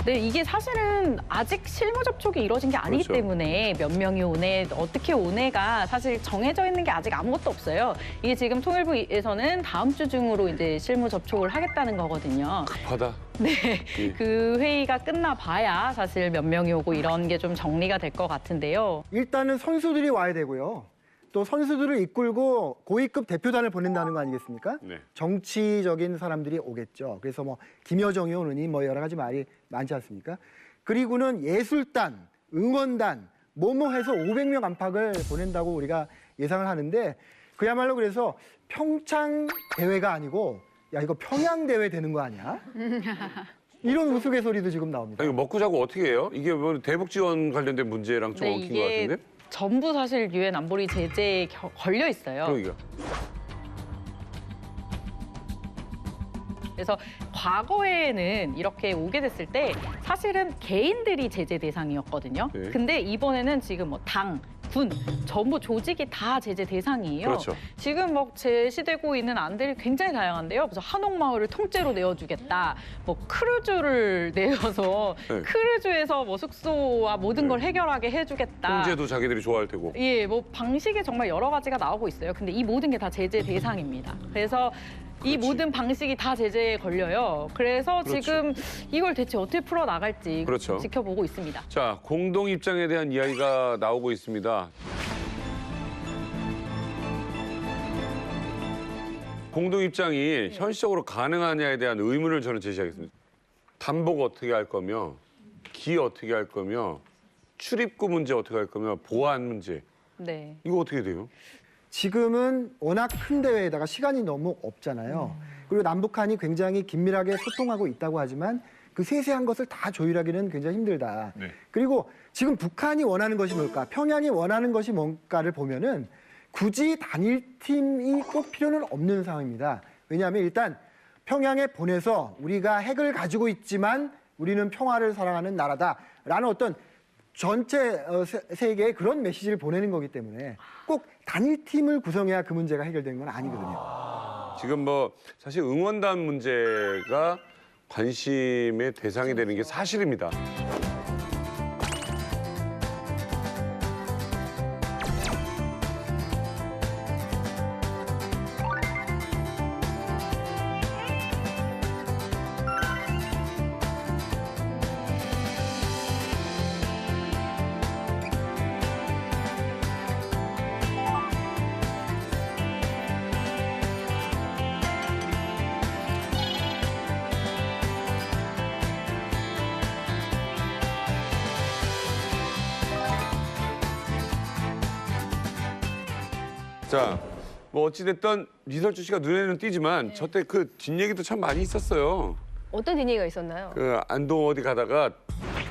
네, 이게 사실은 아직 실무 접촉이 이루어진 게 아니기 때문에 몇 명이 오네, 어떻게 오네가 사실 정해져 있는 게 아직 아무것도 없어요. 이게 지금 통일부에서는 다음 주 중으로 이제 실무 접촉을 하겠다는 거거든요. 급하다. 네, 그 회의가 끝나봐야 사실 몇 명이 오고 이런 게 좀 정리가 될 것 같은데요. 일단은 선수들이 와야 되고요. 또 선수들을 이끌고 고위급 대표단을 보낸다는 거 아니겠습니까? 정치적인 사람들이 오겠죠. 그래서 뭐 김여정이 오느니 뭐 여러 가지 말이 많지 않습니까? 그리고는 예술단, 응원단, 뭐뭐 해서 500명 안팎을 보낸다고 우리가 예상을 하는데 그야말로 그래서 평창 대회가 아니고 야 이거 평양 대회 되는 거 아니야? 이런 우스갯소리도 지금 나옵니다. 이거 먹고 자고 어떻게 해요? 이게 뭐 대북 지원 관련된 문제랑 좀 엉킨 것 같은데? 전부 사실 유엔 안보리 제재에 걸려 있어요. 그러니까. 그래서 과거에는 이렇게 오게 됐을 때 사실은 개인들이 제재 대상이었거든요. 근데 이번에는 지금 뭐 당, 군, 전부 조직이 다 제재 대상이에요. 그렇죠. 지금 막 제시되고 있는 안들이 굉장히 다양한데요. 그래서 한옥마을을 통째로 내어주겠다. 뭐 크루즈를 내어서 크루즈에서 뭐 숙소와 모든 걸 해결하게 해주겠다. 통제도 자기들이 좋아할 테고. 예, 뭐 방식이 정말 여러 가지가 나오고 있어요. 근데 이 모든 게 다 제재 대상입니다. 그래서 이 모든 방식이 다 제재에 걸려요. 그래서 지금 이걸 대체 어떻게 풀어나갈지 지켜보고 있습니다. 자, 공동 입장에 대한 이야기가 나오고 있습니다. 공동 입장이 현실적으로 가능하냐에 대한 의문을 저는 제시하겠습니다. 단복 어떻게 할 거며, 기 어떻게 할 거며, 출입구 문제 어떻게 할 거며, 보안 문제. 네. 이거 어떻게 돼요? 지금은 워낙 큰 대회에다가 시간이 너무 없잖아요. 그리고 남북한이 굉장히 긴밀하게 소통하고 있다고 하지만 그 세세한 것을 다 조율하기는 굉장히 힘들다. 네. 그리고 지금 북한이 원하는 것이 뭘까? 평양이 원하는 것이 뭔가를 보면은 굳이 단일팀이 꼭 필요는 없는 상황입니다. 왜냐하면 일단 평양에 보내서 우리가 핵을 가지고 있지만 우리는 평화를 사랑하는 나라다라는 어떤 전체 세계에 그런 메시지를 보내는 거기 때문에 꼭 단일팀을 구성해야 그 문제가 해결되는 건 아니거든요. 지금 뭐 사실 응원단 문제가 관심의 대상이 되는 게 사실입니다. 자, 뭐 어찌됐든 이설주 씨가 눈에는 띄지만 저때 그 뒷얘기도 참 많이 있었어요. 어떤 뒷얘기가 있었나요? 그 안동 어디 가다가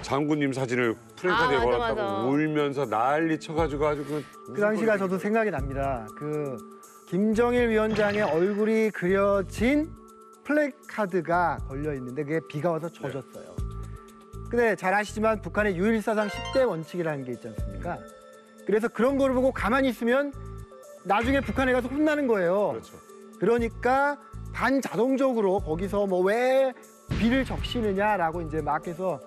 장군님 사진을 프랭카드에 맞아, 걸었다고 맞아. 울면서 난리 쳐가지고 아주 그 당시가 저도 생각이 납니다. 그 김정일 위원장의 얼굴이 그려진 플래카드가 걸려 있는데 그게 비가 와서 젖었어요. 근데 잘 아시지만 북한의 유일사상 10대 원칙이라는 게 있지 않습니까? 그래서 그런 거를 보고 가만히 있으면 나중에 북한에 가서 혼나는 거예요. 그렇죠. 그러니까 반자동적으로 거기서 뭐 왜 비를 적시느냐라고 이제 막 해서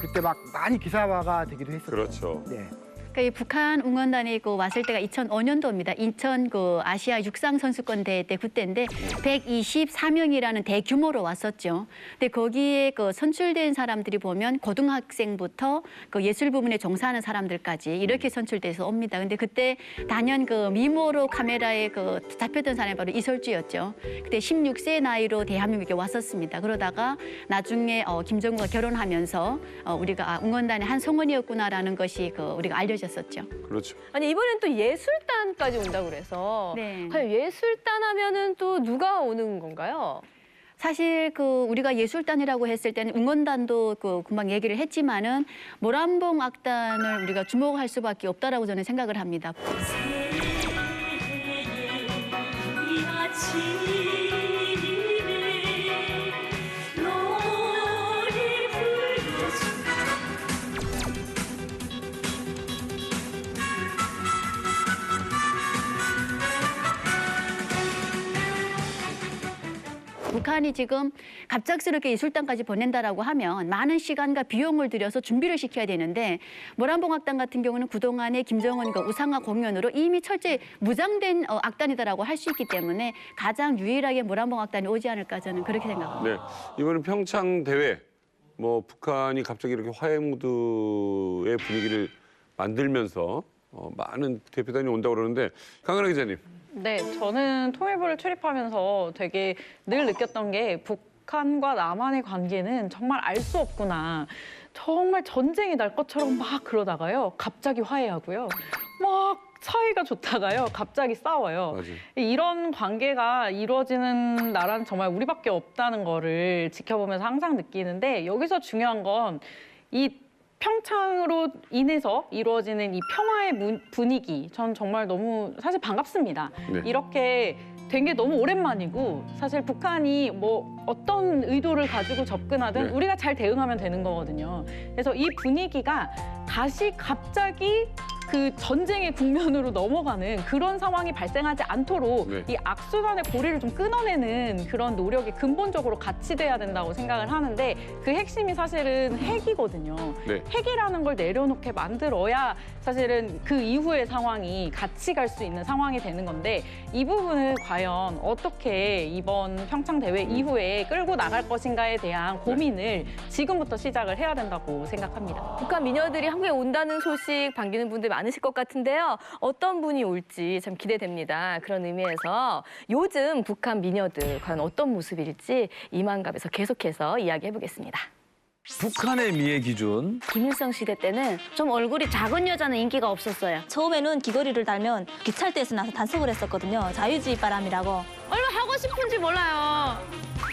그때 막 많이 기사화가 되기도 했었죠. 그렇죠. 네. 그러니까 이 북한 응원단이 왔을 때가 2005년도입니다. 인천 아시아 육상 선수권 대회 때 그때인데 124명이라는 대규모로 왔었죠. 근데 거기에 선출된 사람들이 보면 고등학생부터 예술 부문에 종사하는 사람들까지 이렇게 선출돼서 옵니다. 근데 그때 단연 미모로 카메라에 잡혔던 사람이 바로 이설주였죠. 그때 16세 나이로 대한민국에 왔었습니다. 그러다가 나중에 김정은과 결혼하면서 우리가 응원단의 한 성원이었구나라는 것이 우리가 알려졌었죠. 그렇죠. 아니 이번엔 또 예술단까지 온다고 그래서 네. 과연 예술단 하면은 또 누가 오는 건가요? 사실 우리가 예술단이라고 했을 때는 응원단도 금방 얘기를 했지만은 모란봉 악단을 우리가 주목할 수밖에 없다라고 저는 생각을 합니다. 북한이 지금 갑작스럽게 예술단까지 보낸다라고 하면 많은 시간과 비용을 들여서 준비를 시켜야 되는데 모란봉악단 같은 경우는 그동안의 김정은과 우상화 공연으로 이미 철저히 무장된 악단이다라고 할 수 있기 때문에 가장 유일하게 모란봉악단이 오지 않을까 저는 그렇게 생각합니다. 네, 이번엔 평창 대회 뭐 북한이 갑자기 이렇게 화해 무드의 분위기를 만들면서 많은 대표단이 온다고 그러는데 강은하 기자님. 네, 저는 통일부를 출입하면서 되게 늘 느꼈던 게 북한과 남한의 관계는 정말 알 수 없구나. 정말 전쟁이 날 것처럼 막 그러다가요. 갑자기 화해하고요. 막 사이가 좋다가요. 갑자기 싸워요. 맞아요. 이런 관계가 이루어지는 나라는 정말 우리밖에 없다는 거를 지켜보면서 항상 느끼는데 여기서 중요한 건 이 평창으로 인해서 이루어지는 이 평화의 분위기, 전 정말 너무 사실 반갑습니다. 네. 이렇게 된 게 너무 오랜만이고 사실 북한이 뭐 어떤 의도를 가지고 접근하든 네. 우리가 잘 대응하면 되는 거거든요. 그래서 이 분위기가 다시 갑자기 그 전쟁의 국면으로 넘어가는 그런 상황이 발생하지 않도록 네. 이 악순환의 고리를 좀 끊어내는 그런 노력이 근본적으로 같이 돼야 된다고 생각을 하는데 그 핵심이 사실은 핵이거든요. 네. 핵이라는 걸 내려놓게 만들어야 사실은 그 이후의 상황이 같이 갈 수 있는 상황이 되는 건데 이 부분을 과연 어떻게 이번 평창 대회 이후에 끌고 나갈 것인가에 대한 고민을 지금부터 시작을 해야 된다고 생각합니다. 북한 미녀들이 한국에 온다는 소식 반기는 분들 많으실 것 같은데요. 어떤 분이 올지 참 기대됩니다. 그런 의미에서 요즘 북한 미녀들 과연 어떤 모습일지 이만갑에서 계속해서 이야기해보겠습니다. 북한의 미의 기준. 김일성 시대 때는 좀 얼굴이 작은 여자는 인기가 없었어요. 처음에는 귀걸이를 달면 귀찰대에서 나서 단속을 했었거든요. 자유주의 바람이라고. 얼마 하고 싶은지 몰라요.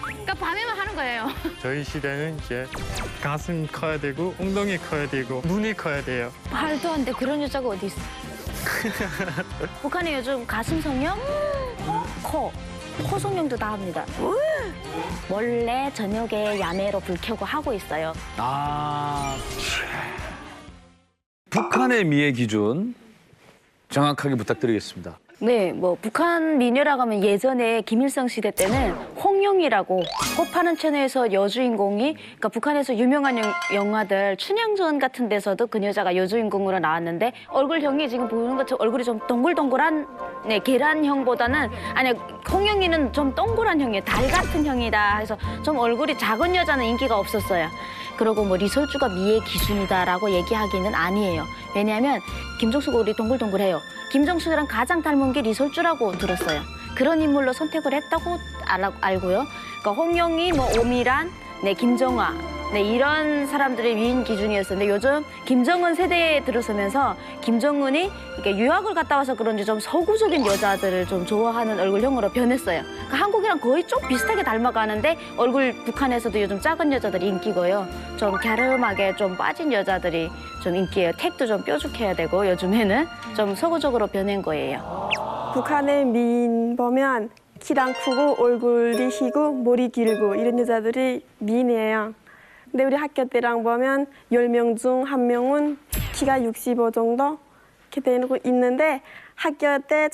그러니까 밤에만 하는 거예요. 저희 시대는 이제 가슴 커야 되고 엉덩이 커야 되고 눈이 커야 돼요. 말도 안 돼. 그런 여자가 어디 있어. 북한에 요즘 가슴 성형, 코 성형도 다 합니다. 원래 저녁에 야매로 불 켜고 하고 있어요. 북한의 미의 기준 정확하게 부탁드리겠습니다. 네, 뭐 북한 미녀라고 하면 예전에 김일성 시대 때는 홍룡이라고 꽃 파는 채널에서 여주인공이 그러니까 북한에서 유명한 영화들 춘향전 같은 데서도 그 여자가 여주인공으로 나왔는데 얼굴형이 지금 보는 것처럼 얼굴이 좀 동글동글한 계란형보다는 아니 홍룡이는 좀 동그란 형이에요. 달 같은 형이다 해서 좀 얼굴이 작은 여자는 인기가 없었어요. 그리고 뭐 리설주가 미의 기준이다라고 얘기하기는 아니에요. 왜냐하면 김정숙 얼굴이 동글동글해요. 김정숙이랑 가장 닮은 게 리설주라고 들었어요. 그런 인물로 선택을 했다고 알고요. 그러니까 홍영희, 뭐 오미란, 김정화, 이런 사람들의 미인 기준이었었는데 요즘 김정은 세대에 들어서면서 김정은이 이렇게 유학을 갔다 와서 그런지 좀 서구적인 여자들을 좀 좋아하는 얼굴형으로 변했어요. 그러니까 한국이랑 거의 좀 비슷하게 닮아가는데 얼굴 북한에서도 요즘 작은 여자들이 인기고요. 좀 갸름하게 좀 빠진 여자들이 좀 인기예요. 택도 좀 뾰족해야 되고 요즘에는 좀 서구적으로 변한 거예요. 북한의 미인 보면 키랑 크고 얼굴이 희고 머리 길고 이런 여자들이 미인이에요. 근데 우리 학교 때랑 보면 10명 중 1명은 키가 65 정도 이렇게 되고 있는데 학교 때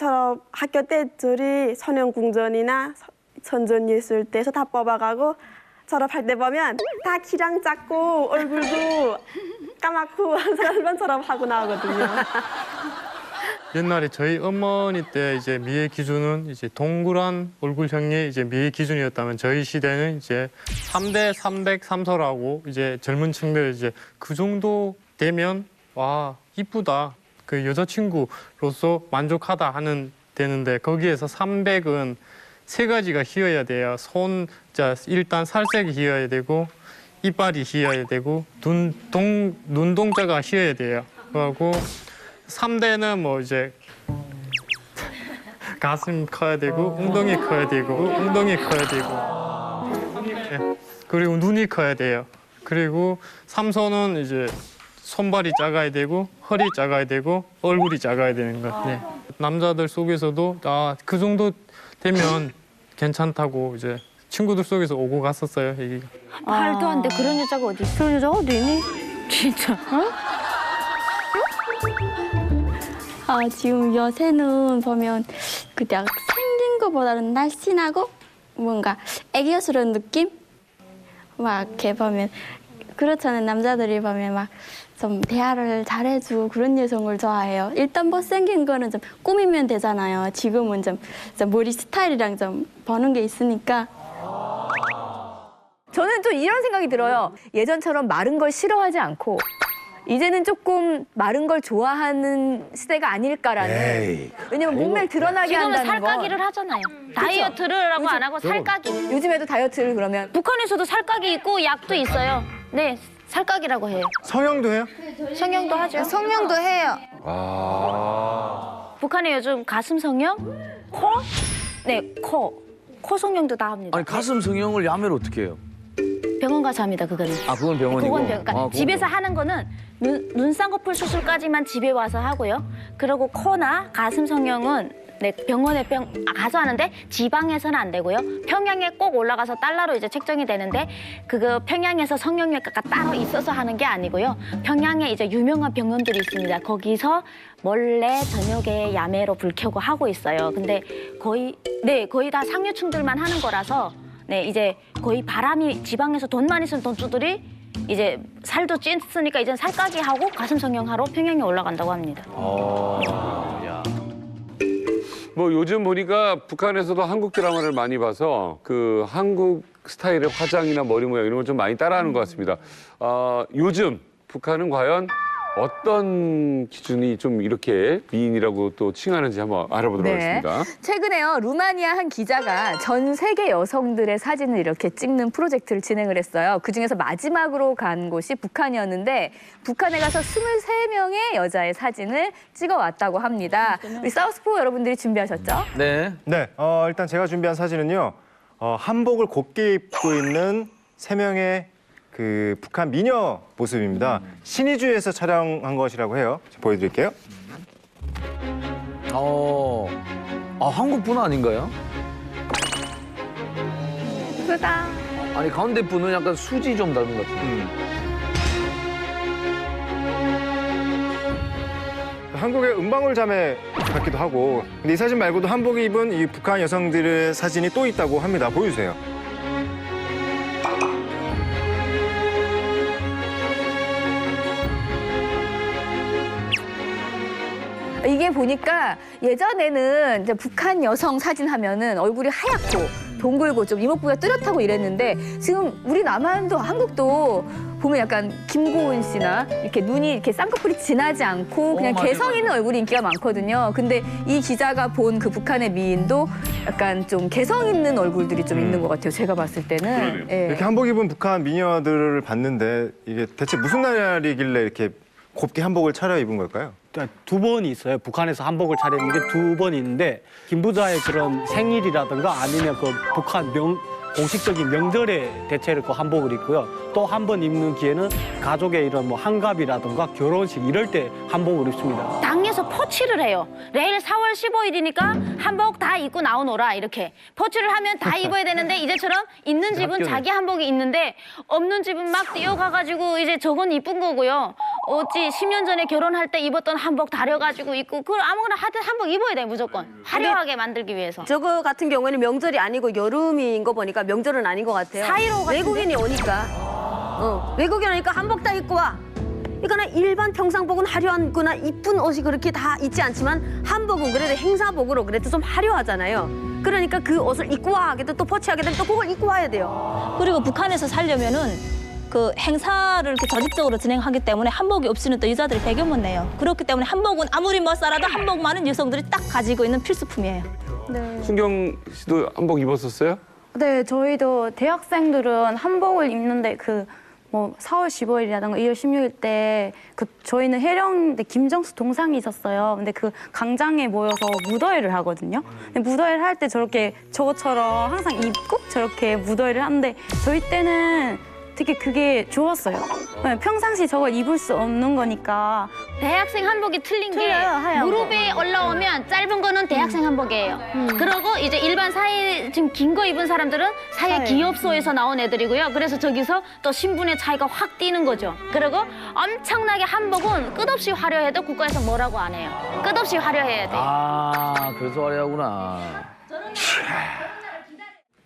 저리 선영궁전이나 선전예술대에서 다 뽑아가고 졸업할 때 보면 다 키랑 작고 얼굴도 까맣고 한 사람만 졸업하고 나오거든요. 옛날에 저희 어머니 때 이제 미의 기준은 이제 동그란 얼굴형이 이제 미의 기준이었다면 저희 시대는 이제 3대 303소라고 이제 젊은 층들 이제 그 정도 되면 와 이쁘다 그 여자친구로서 만족하다 하는 되는데 거기에서 300은 3가지가 휘어야 돼요. 일단 살색이 휘어야 되고 이빨이 휘어야 되고 눈동자가 휘어야 돼요. 그리고 3대는 뭐 이제 가슴 커야 되고 엉덩이 커야 되고 엉덩이 커야 되고 그리고 눈이 커야 돼요. 그리고 3소는 이제 손발이 작아야 되고 허리 작아야 되고 얼굴이 작아야 되는 것. 네. 남자들 속에서도 그 정도 되면 괜찮다고 이제 친구들 속에서 오고 갔었어요. 얘기가. 말도 안 돼. 그런 여자가 어디 있어? 그런 여자가 어디 있니? 진짜. 지금 요새는 보면 그냥 생긴 것보다는 날씬하고 뭔가 애교스러운 느낌? 막 이렇게 보면 그렇잖아요. 남자들이 보면 막 좀 대화를 잘해주고 그런 여성을 좋아해요. 일단 못생긴 거는 좀 꾸미면 되잖아요. 지금은 좀 머리 스타일이랑 좀 보는 게 있으니까. 저는 또 이런 생각이 들어요. 예전처럼 마른 걸 싫어하지 않고 이제는 조금 마른 걸 좋아하는 시대가 아닐까라는. 왜냐면 몸매를 드러나게 지금은 한다는 거. 살까기를 하잖아요. 다이어트를 안 하고 살까기. 요즘에도 다이어트를 그러면. 북한에서도 살까기 있고 약도 있어요. 네, 살까기라고 해요. 성형도 해요? 성형도 하죠. 성형도 해요. 북한에 요즘 가슴 성형, 코 성형도 다 합니다. 아니 가슴 성형을 야매로 어떻게 해요? 병원 가서 합니다, 그거는. 그건 병원이고. 그러니까 집에서 하는 거는 눈 쌍꺼풀 수술까지만 집에 와서 하고요. 그리고 코나 가슴 성형은 병원에 가서 하는데 지방에서는 안 되고요. 평양에 꼭 올라가서 달러로 이제 책정이 되는데 그거 평양에서 성형외과가 따로 있어서 하는 게 아니고요. 평양에 이제 유명한 병원들이 있습니다. 거기서 몰래 저녁에 야매로 불 켜고 하고 있어요. 근데 거의 다 상류층들만 하는 거라서 이제 거의 바람이 지방에서 돈 많이 쓰는 돈주들이 이제 살도 찐으니까 이제 살까기 하고 가슴 성형하러 평양에 올라간다고 합니다. 뭐 요즘 보니까 북한에서도 한국 드라마를 많이 봐서 그 한국 스타일의 화장이나 머리 모양 이런 걸 좀 많이 따라하는 것 같습니다. 요즘 북한은 과연 어떤 기준이 좀 이렇게 미인이라고 또 칭하는지 한번 알아보도록 하겠습니다. 최근에요, 루마니아 한 기자가 전 세계 여성들의 사진을 이렇게 찍는 프로젝트를 진행을 했어요. 그중에서 마지막으로 간 곳이 북한이었는데 북한에 가서 23명의 여자의 사진을 찍어왔다고 합니다. 우리 사우스포 여러분들이 준비하셨죠? 네. 네, 일단 제가 준비한 사진은요. 한복을 곱게 입고 있는 3명의 그 북한 미녀 모습입니다. 신의주에서 촬영한 것이라고 해요. 보여드릴게요. 한국 분 아닌가요? 예쁘다. 아니 가운데 분은 약간 수지 좀 닮은 것 같은데. 한국의 은방울 자매 같기도 하고. 근데 이 사진 말고도 한복 입은 이 북한 여성들의 사진이 또 있다고 합니다. 보여주세요. 이게 보니까 예전에는 이제 북한 여성 사진 하면은 얼굴이 하얗고 동글고 좀 이목구비가 뚜렷하고 이랬는데 지금 우리 남한도 한국도 보면 약간 김고은 씨나 이렇게 눈이 이렇게 쌍꺼풀이 진하지 않고 그냥 맞아요, 개성 있는 얼굴이 인기가 많거든요. 근데 이 기자가 본 그 북한의 미인도 약간 좀 개성 있는 얼굴들이 좀 있는 것 같아요. 제가 봤을 때는. 예. 이렇게 한복 입은 북한 미녀들을 봤는데 이게 대체 무슨 날이길래 이렇게 곱게 한복을 차려입은 걸까요? 두 번이 있어요. 북한에서 한복을 차려입는 게 두 번이 있는데 김부자의 그런 생일이라든가 아니면 그 북한 공식적인 명절에 대체로 그 한복을 입고요. 또 한 번 입는 기회는 가족의 이런 뭐 환갑이라든가 결혼식 이럴 때 한복을 입습니다. 당에서 포치를 해요. 내일 4월 15일이니까 한복 다 입고 나오노라 이렇게. 포치를 하면 다 입어야 되는데 이제처럼 있는 집은 자기 한복이 있는데 없는 집은 막 뛰어가가지고 이제 저건 이쁜 거고요. 어찌 10년 전에 결혼할 때 입었던 한복 다려가지고 입고 그걸 아무거나 하여튼 한복 입어야 돼 무조건. 화려하게 만들기 위해서. 저거 같은 경우에는 명절이 아니고 여름인 거 보니까 명절은 아닌 것 같아요. 4.15 같은데? 외국인이 오니까. 외국인 오니까 한복 다 입고 와. 그러니까 일반 평상복은 화려한 거나 이쁜 옷이 그렇게 다 있지 않지만 한복은 그래도 행사복으로 그래도 좀 화려하잖아요. 그러니까 그 옷을 입고 와 하게 또 포치하게 되면 또 그걸 입고 와야 돼요. 그리고 북한에서 살려면은 그 행사를 이렇게 조직적으로 진행하기 때문에 한복이 없이는 또 여자들이 배경 못 내요. 그렇기 때문에 한복은 아무리 못 살아도 한복 많은 여성들이 딱 가지고 있는 필수품이에요. 네. 순경 씨도 한복 입었었어요? 네, 저희도 대학생들은 한복을 입는데 뭐 4월 15일이라든가 2월 16일 때 저희는 해령대 김정수 동상이 있었어요. 근데 그 강장에 모여서 무더위를 하거든요. 근데 무더위를 할 때 저렇게 저것처럼 항상 입고 저렇게 무더위를 하는데 저희 때는 되게 그게 좋았어요. 평상시 저걸 입을 수 없는 거니까. 대학생 한복이 틀린 게 틀려요, 하얀 무릎에 올라오면 짧은 거는 대학생 한복이에요. 그리고 이제 일반 사회 지금 긴 거 입은 사람들은 사회 기업소에서 나온 애들이고요. 그래서 저기서 또 신분의 차이가 확 띄는 거죠. 그리고 엄청나게 한복은 끝없이 화려해도 국가에서 뭐라고 안 해요. 끝없이 화려해야 돼. 그래서 화려하구나.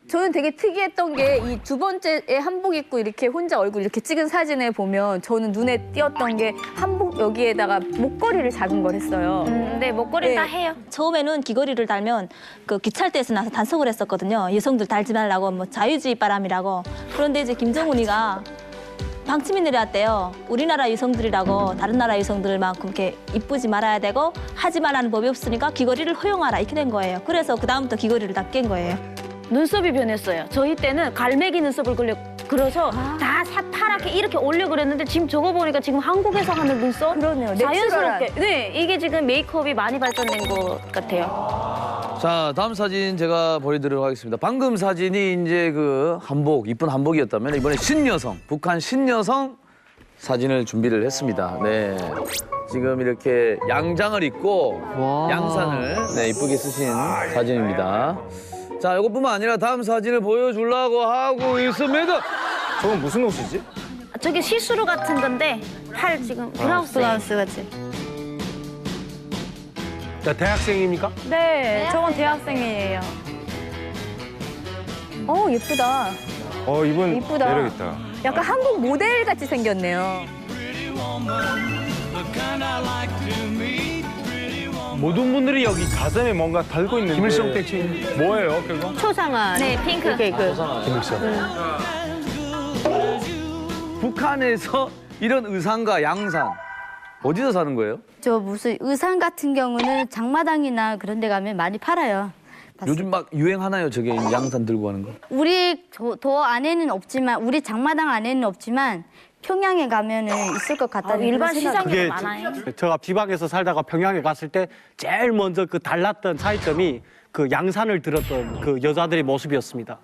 저는 되게 특이했던 게 이 두 번째에 한복 입고 이렇게 혼자 얼굴 이렇게 찍은 사진을 보면 저는 눈에 띄었던 게 한복 여기에다가 목걸이를 작은 걸 했어요. 네, 목걸이 다 해요. 처음에는 귀걸이를 달면 그 귀찰대에서 나서 단속을 했었거든요. 여성들 달지 말라고 뭐 자유주의 바람이라고. 그런데 이제 김정은이가 방침이 내려왔대요. 우리나라 여성들이라고 다른 나라 여성들만큼 이렇게 이쁘지 말아야 되고 하지 말라는 법이 없으니까 귀걸이를 허용하라 이렇게 된 거예요. 그래서 그다음부터 귀걸이를 다 깬 거예요. 눈썹이 변했어요. 저희 때는 갈매기 눈썹을 그려서 다 새파랗게 이렇게 올려 그랬는데 지금 저거 보니까 지금 한국에서 하는 눈썹 그러네요. 자연스럽게. 네, 이게 지금 메이크업이 많이 발전된 것 같아요. 자, 다음 사진 제가 보여드리도록 하겠습니다. 방금 사진이 이제 그 한복, 이쁜 한복이었다면 이번에 신여성, 북한 신여성 사진을 준비를 했습니다. 네. 지금 이렇게 양장을 입고 양산을 이쁘게 쓰신 사진입니다. 자, 이것뿐만 아니라 다음 사진을 보여주려고 하고 있습니다. 저건 무슨 옷이지? 저게 시스루 같은 건데 팔 지금 블라우스 같이. 대학생입니까? 네, 저건 대학생이에요. 예쁘다. 이분 이쁘다. 매력있다. 약간 한국 모델 같이 생겼네요. 모든 분들이 여기 가슴에 뭔가 달고 있는데 김일성 대체 뭐예요, 그거? 초상화. 네, 핑크. 김일성. 북한에서 이런 의상과 양산 어디서 사는 거예요? 저 무슨 의상 같은 경우는 장마당이나 그런 데 가면 많이 팔아요. 요즘 막 유행하나요? 저게 양산 들고 가는 거? 우리 도 안에는 없지만 우리 장마당 안에는 없지만 평양에 가면은 있을 것 같다는 일반 그런 생각이 시장에 들어요. 많아요. 제가 지방에서 살다가 평양에 갔을 때 제일 먼저 그 달랐던 차이점이 그 양산을 들었던 그 여자들의 모습이었습니다.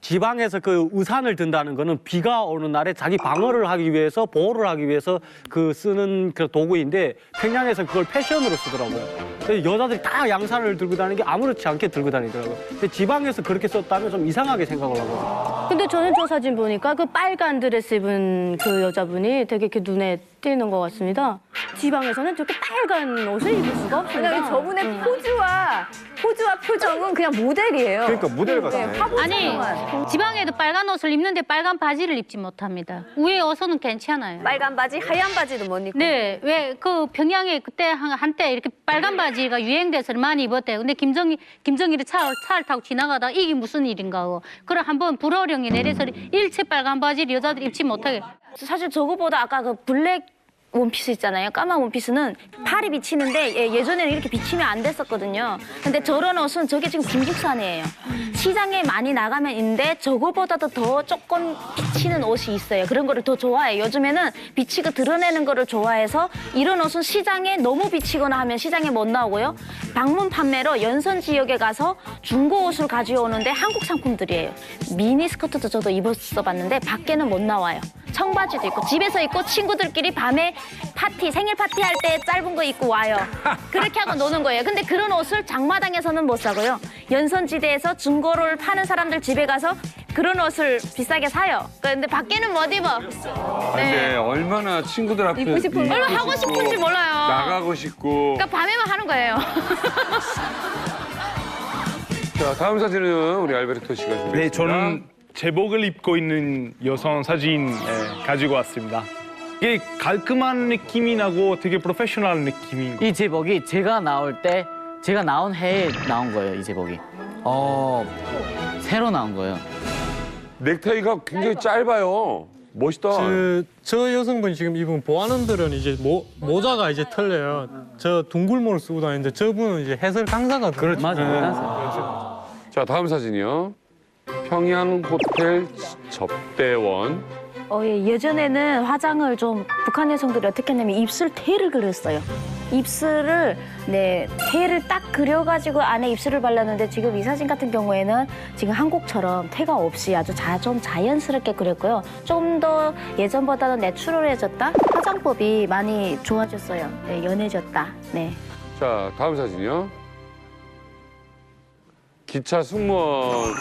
지방에서 그 우산을 든다는 거는 비가 오는 날에 자기 방어를 하기 위해서 보호를 하기 위해서 그 쓰는 그 도구인데 평양에서 그걸 패션으로 쓰더라고요. 근데 여자들이 다 양산을 들고 다니는 게 아무렇지 않게 들고 다니더라고요. 근데 지방에서 그렇게 썼다면 좀 이상하게 생각을 하거든요. 근데 저는 저 사진 보니까 그 빨간 드레스 입은 그 여자분이 되게 이렇게 눈에 띄는 것 같습니다. 지방에서는 저렇게 빨간 옷을 입을 수가 없습니다. 그냥 저분의 포즈와 표정은 그냥 모델이에요. 그러니까 모델 같네. 아니 지방에도 빨간 옷을 입는데 빨간 바지를 입지 못합니다. 위에 옷은 괜찮아요. 빨간 바지, 하얀 바지도 못 입고. 네, 왜 그 평양에 그때 한때 이렇게 빨간 바지가 유행돼서 많이 입었대요. 근데 김정일이 차를 타고 지나가다가 이게 무슨 일인가 하고 그래 한번 불어령이 내려서 일체 빨간 바지를 여자들이 입지 못하게. 사실 저거보다 아까 그 블랙 원피스 있잖아요. 까만 원피스는 팔이 비치는데 예전에는 이렇게 비치면 안 됐었거든요. 근데 저런 옷은 저게 지금 국산이에요. 시장에 많이 나가면 있는데 저거보다도 더 조금 비치는 옷이 있어요. 그런 거를 더 좋아해요. 요즘에는 비치고 드러내는 거를 좋아해서 이런 옷은 시장에 너무 비치거나 하면 시장에 못 나오고요. 방문 판매로 연선 지역에 가서 중고 옷을 가져오는데 한국 상품들이에요. 미니 스커트도 저도 입었어 봤는데 밖에는 못 나와요. 청바지도 있고 집에서 입고 친구들끼리 밤에 생일 파티 할 때 짧은 거 입고 와요. 그렇게 하고 노는 거예요. 근데 그런 옷을 장마당에서는 못 사고요. 연선지대에서 중고를 파는 사람들 집에 가서 그런 옷을 비싸게 사요. 근데 밖에는 못 입어. 근데 얼마나 친구들 앞에 입고 싶은 거. 얼마나 하고 싶은지 몰라요. 나가고 싶고. 그러니까 밤에만 하는 거예요. 자, 다음 사진은 우리 알베르토 씨가 준비했습니다. 네, 저는 제복을 입고 있는 여성 사진 가지고 왔습니다. 이게 깔끔한 느낌이 나고 되게 프로페셔널 느낌인 거. 이 제복이 제가 나올 때 제가 나온 해에 나온 거예요. 이 제복이. 새로 나온 거예요. 넥타이가 굉장히 짧아요. 멋있다. 저 여성분이 지금 입은 보안원들은 이제 모자가 이제 틀려요. 저 둥글모를 쓰고 다니는데 저분은 이제 해설 강사가 그렇죠. 맞아요. 자, 다음 사진이요. 평양 호텔 접대원. 예전에는 화장을 좀 북한 여성들이 어떻게 했냐면 입술 태를 그렸어요. 입술을 태를 딱 그려가지고 안에 입술을 발랐는데 지금 이 사진 같은 경우에는 지금 한국처럼 태가 없이 아주 좀 자연스럽게 그렸고요. 좀 더 예전보다는 내추럴해졌다. 화장법이 많이 좋아졌어요. 네, 연해졌다. 네. 자, 다음 사진이요. 기차 승무원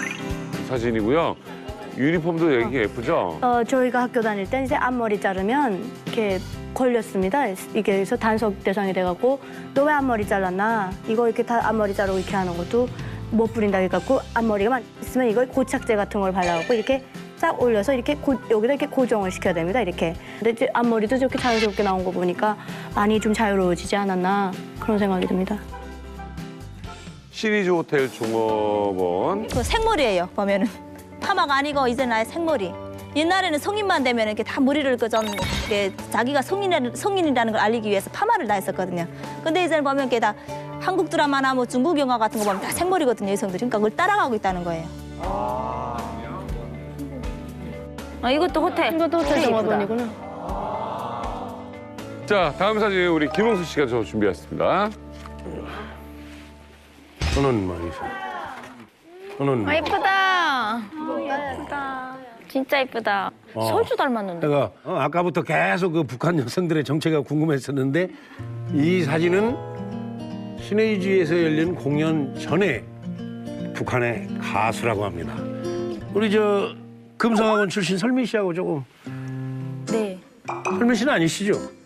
사진이고요. 유니폼도 되게 예쁘죠? 저희가 학교 다닐 때 이제 앞머리 자르면 이렇게 걸렸습니다. 이게 그래서 단속 대상이 돼갖고 너 왜 앞머리 잘랐나? 이거 이렇게 다 앞머리 자르고 이렇게 하는 것도 못 부린다 해갖고 앞머리가 있으면 이거 고착제 같은 걸 발라갖고 이렇게 싹 올려서 이렇게 여기다 이렇게 고정을 시켜야 됩니다. 이렇게. 근데 이제 앞머리도 저렇게 자연스럽게 나온 거 보니까 많이 좀 자유로워지지 않았나 그런 생각이 듭니다. 시리즈 호텔 종업원. 그 생머리예요. 보면은 파마가 아니고 이제는 아예 생머리. 옛날에는 성인만 되면 이렇게 다 머리를 자기가 성인이라는 걸 알리기 위해서 파마를 다 했었거든요. 근데 이제는 보면 이게 다 한국 드라마나 뭐 중국 영화 같은 거 보면 다 생머리거든요, 여성들이. 그러니까 그걸 따라가고 있다는 거예요. 이것도 호텔. 이것도 호텔 종업원이구나. 자, 다음 사진 우리 김홍수 씨가 저 준비했습니다. 저는 말이죠. 저는 예쁘다. 예쁘다. 진짜 예쁘다. 설주 닮았는데. 내가 아까부터 계속 그 북한 여성들의 정체가 궁금했었는데 이 사진은 신의주에서 열린 공연 전에 북한의 가수라고 합니다. 우리 저 금성학원 출신 설민 씨하고 조금. 네. 설민 씨는 아니시죠?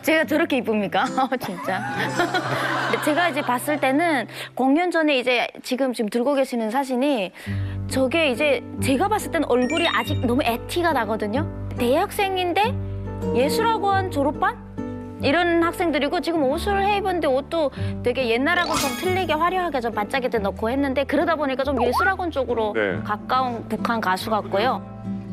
제가 저렇게 이쁩니까? 진짜. 근데 제가 이제 봤을 때는 공연 전에 이제 지금 들고 계시는 사진이 저게 이제 제가 봤을 때는 얼굴이 아직 너무 애티가 나거든요. 대학생인데 예술학원 졸업반? 이런 학생들이고 지금 옷을 해입었는데 옷도 되게 옛날하고 좀 틀리게 화려하게 좀 반짝이게 넣고 했는데 그러다 보니까 좀 예술학원 쪽으로 가까운 북한 가수 같고요.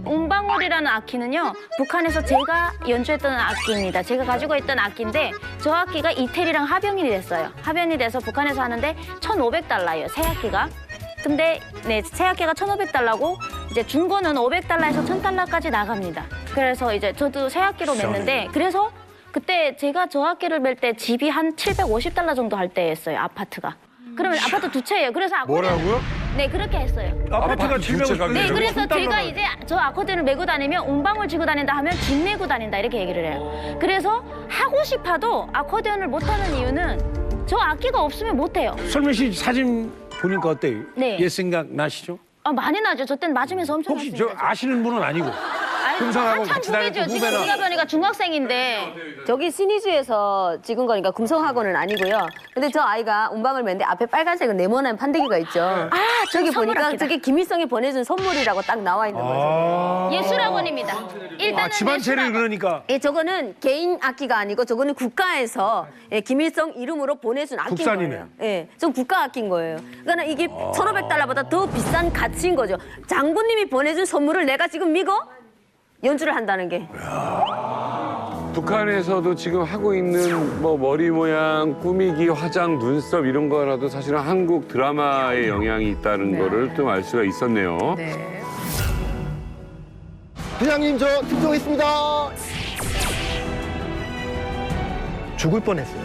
웅방울이라는 악기는요, 북한에서 제가 연주했던 악기입니다. 제가 가지고 있던 악기인데 저 악기가 이태리랑 합연이 됐어요. 합연이 돼서 북한에서 하는데 1,500달러예요, 새 악기가. 근데 네, 새 악기가 1,500달러고 이제 중고는 500달러에서 1,000달러까지 나갑니다. 그래서 이제 저도 새 악기로 냈는데 그래서 그때 제가 저 악기를 멜 때 집이 한 750달러 정도 할 때였어요, 아파트가. 그러면 아파트 두 채예요. 그래서 뭐라고요? 네, 그렇게 했어요. 아파트가 750. 네, 그래서 제가 이제 저 아코디언을 메고 다니면 웅방울 쥐고 다닌다 하면 집 메고 다닌다 이렇게 얘기를 해요. 그래서 하고 싶어도 아코디언을 못하는 이유는 저 악기가 없으면 못해요. 설명 씨 사진 보니까 어때요? 네. 옛 생각 나시죠? 아, 많이 나죠. 저 때는 맞으면서 엄청 혹시 저 아시는 분은 아니고? 금성하고 같이 다녔던 지금 후배나. 제가 보니까 중학생인데 저기 신의주에서 찍은 거니까 금성학원은 아니고요. 근데 저 아이가 운방을 맸는데 앞에 빨간색은 네모난 판때기가 있죠. 아, 저기 보니까 선물학기다. 저게 김일성이 보내준 선물이라고 딱 나와 있는 거죠. 예술학원입니다. 일단은 집안체를 그러니까. 예, 저거는 개인 악기가 아니고 저거는 국가에서 예, 김일성 이름으로 보내준 악기인 국산이네. 거예요. 예, 좀 국가 악기인 거예요. 그러니까 이게 1,500달러보다 더 비싼 가치인 거죠. 장군님이 보내준 선물을 내가 지금 믿어 연주를 한다는 게. 북한에서도 지금 하고 있는 뭐 머리 모양, 꾸미기, 화장, 눈썹 이런 거라도 사실은 한국 드라마의 영향이 있다는 거를 좀 알 수가 있었네요. 네. 부장님 저 특종했습니다. 죽을 뻔했어요.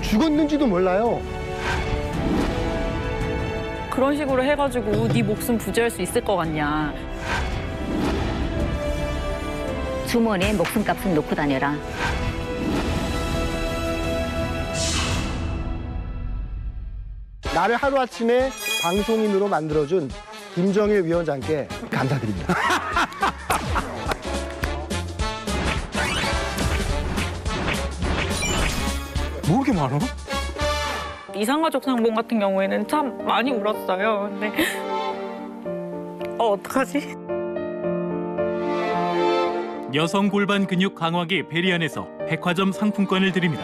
죽었는지도 몰라요. 그런 식으로 해가지고 네 목숨 부지할 수 있을 것 같냐. 주머니에 목숨값은 놓고 다녀라. 나를 하루아침에 방송인으로 만들어준 김정일 위원장께 감사드립니다. 뭐 이렇게 많아? 이산가족 상봉 같은 경우에는 참 많이 울었어요. 근데 어떡하지? 여성 골반 근육 강화기 베리안에서 백화점 상품권을 드립니다.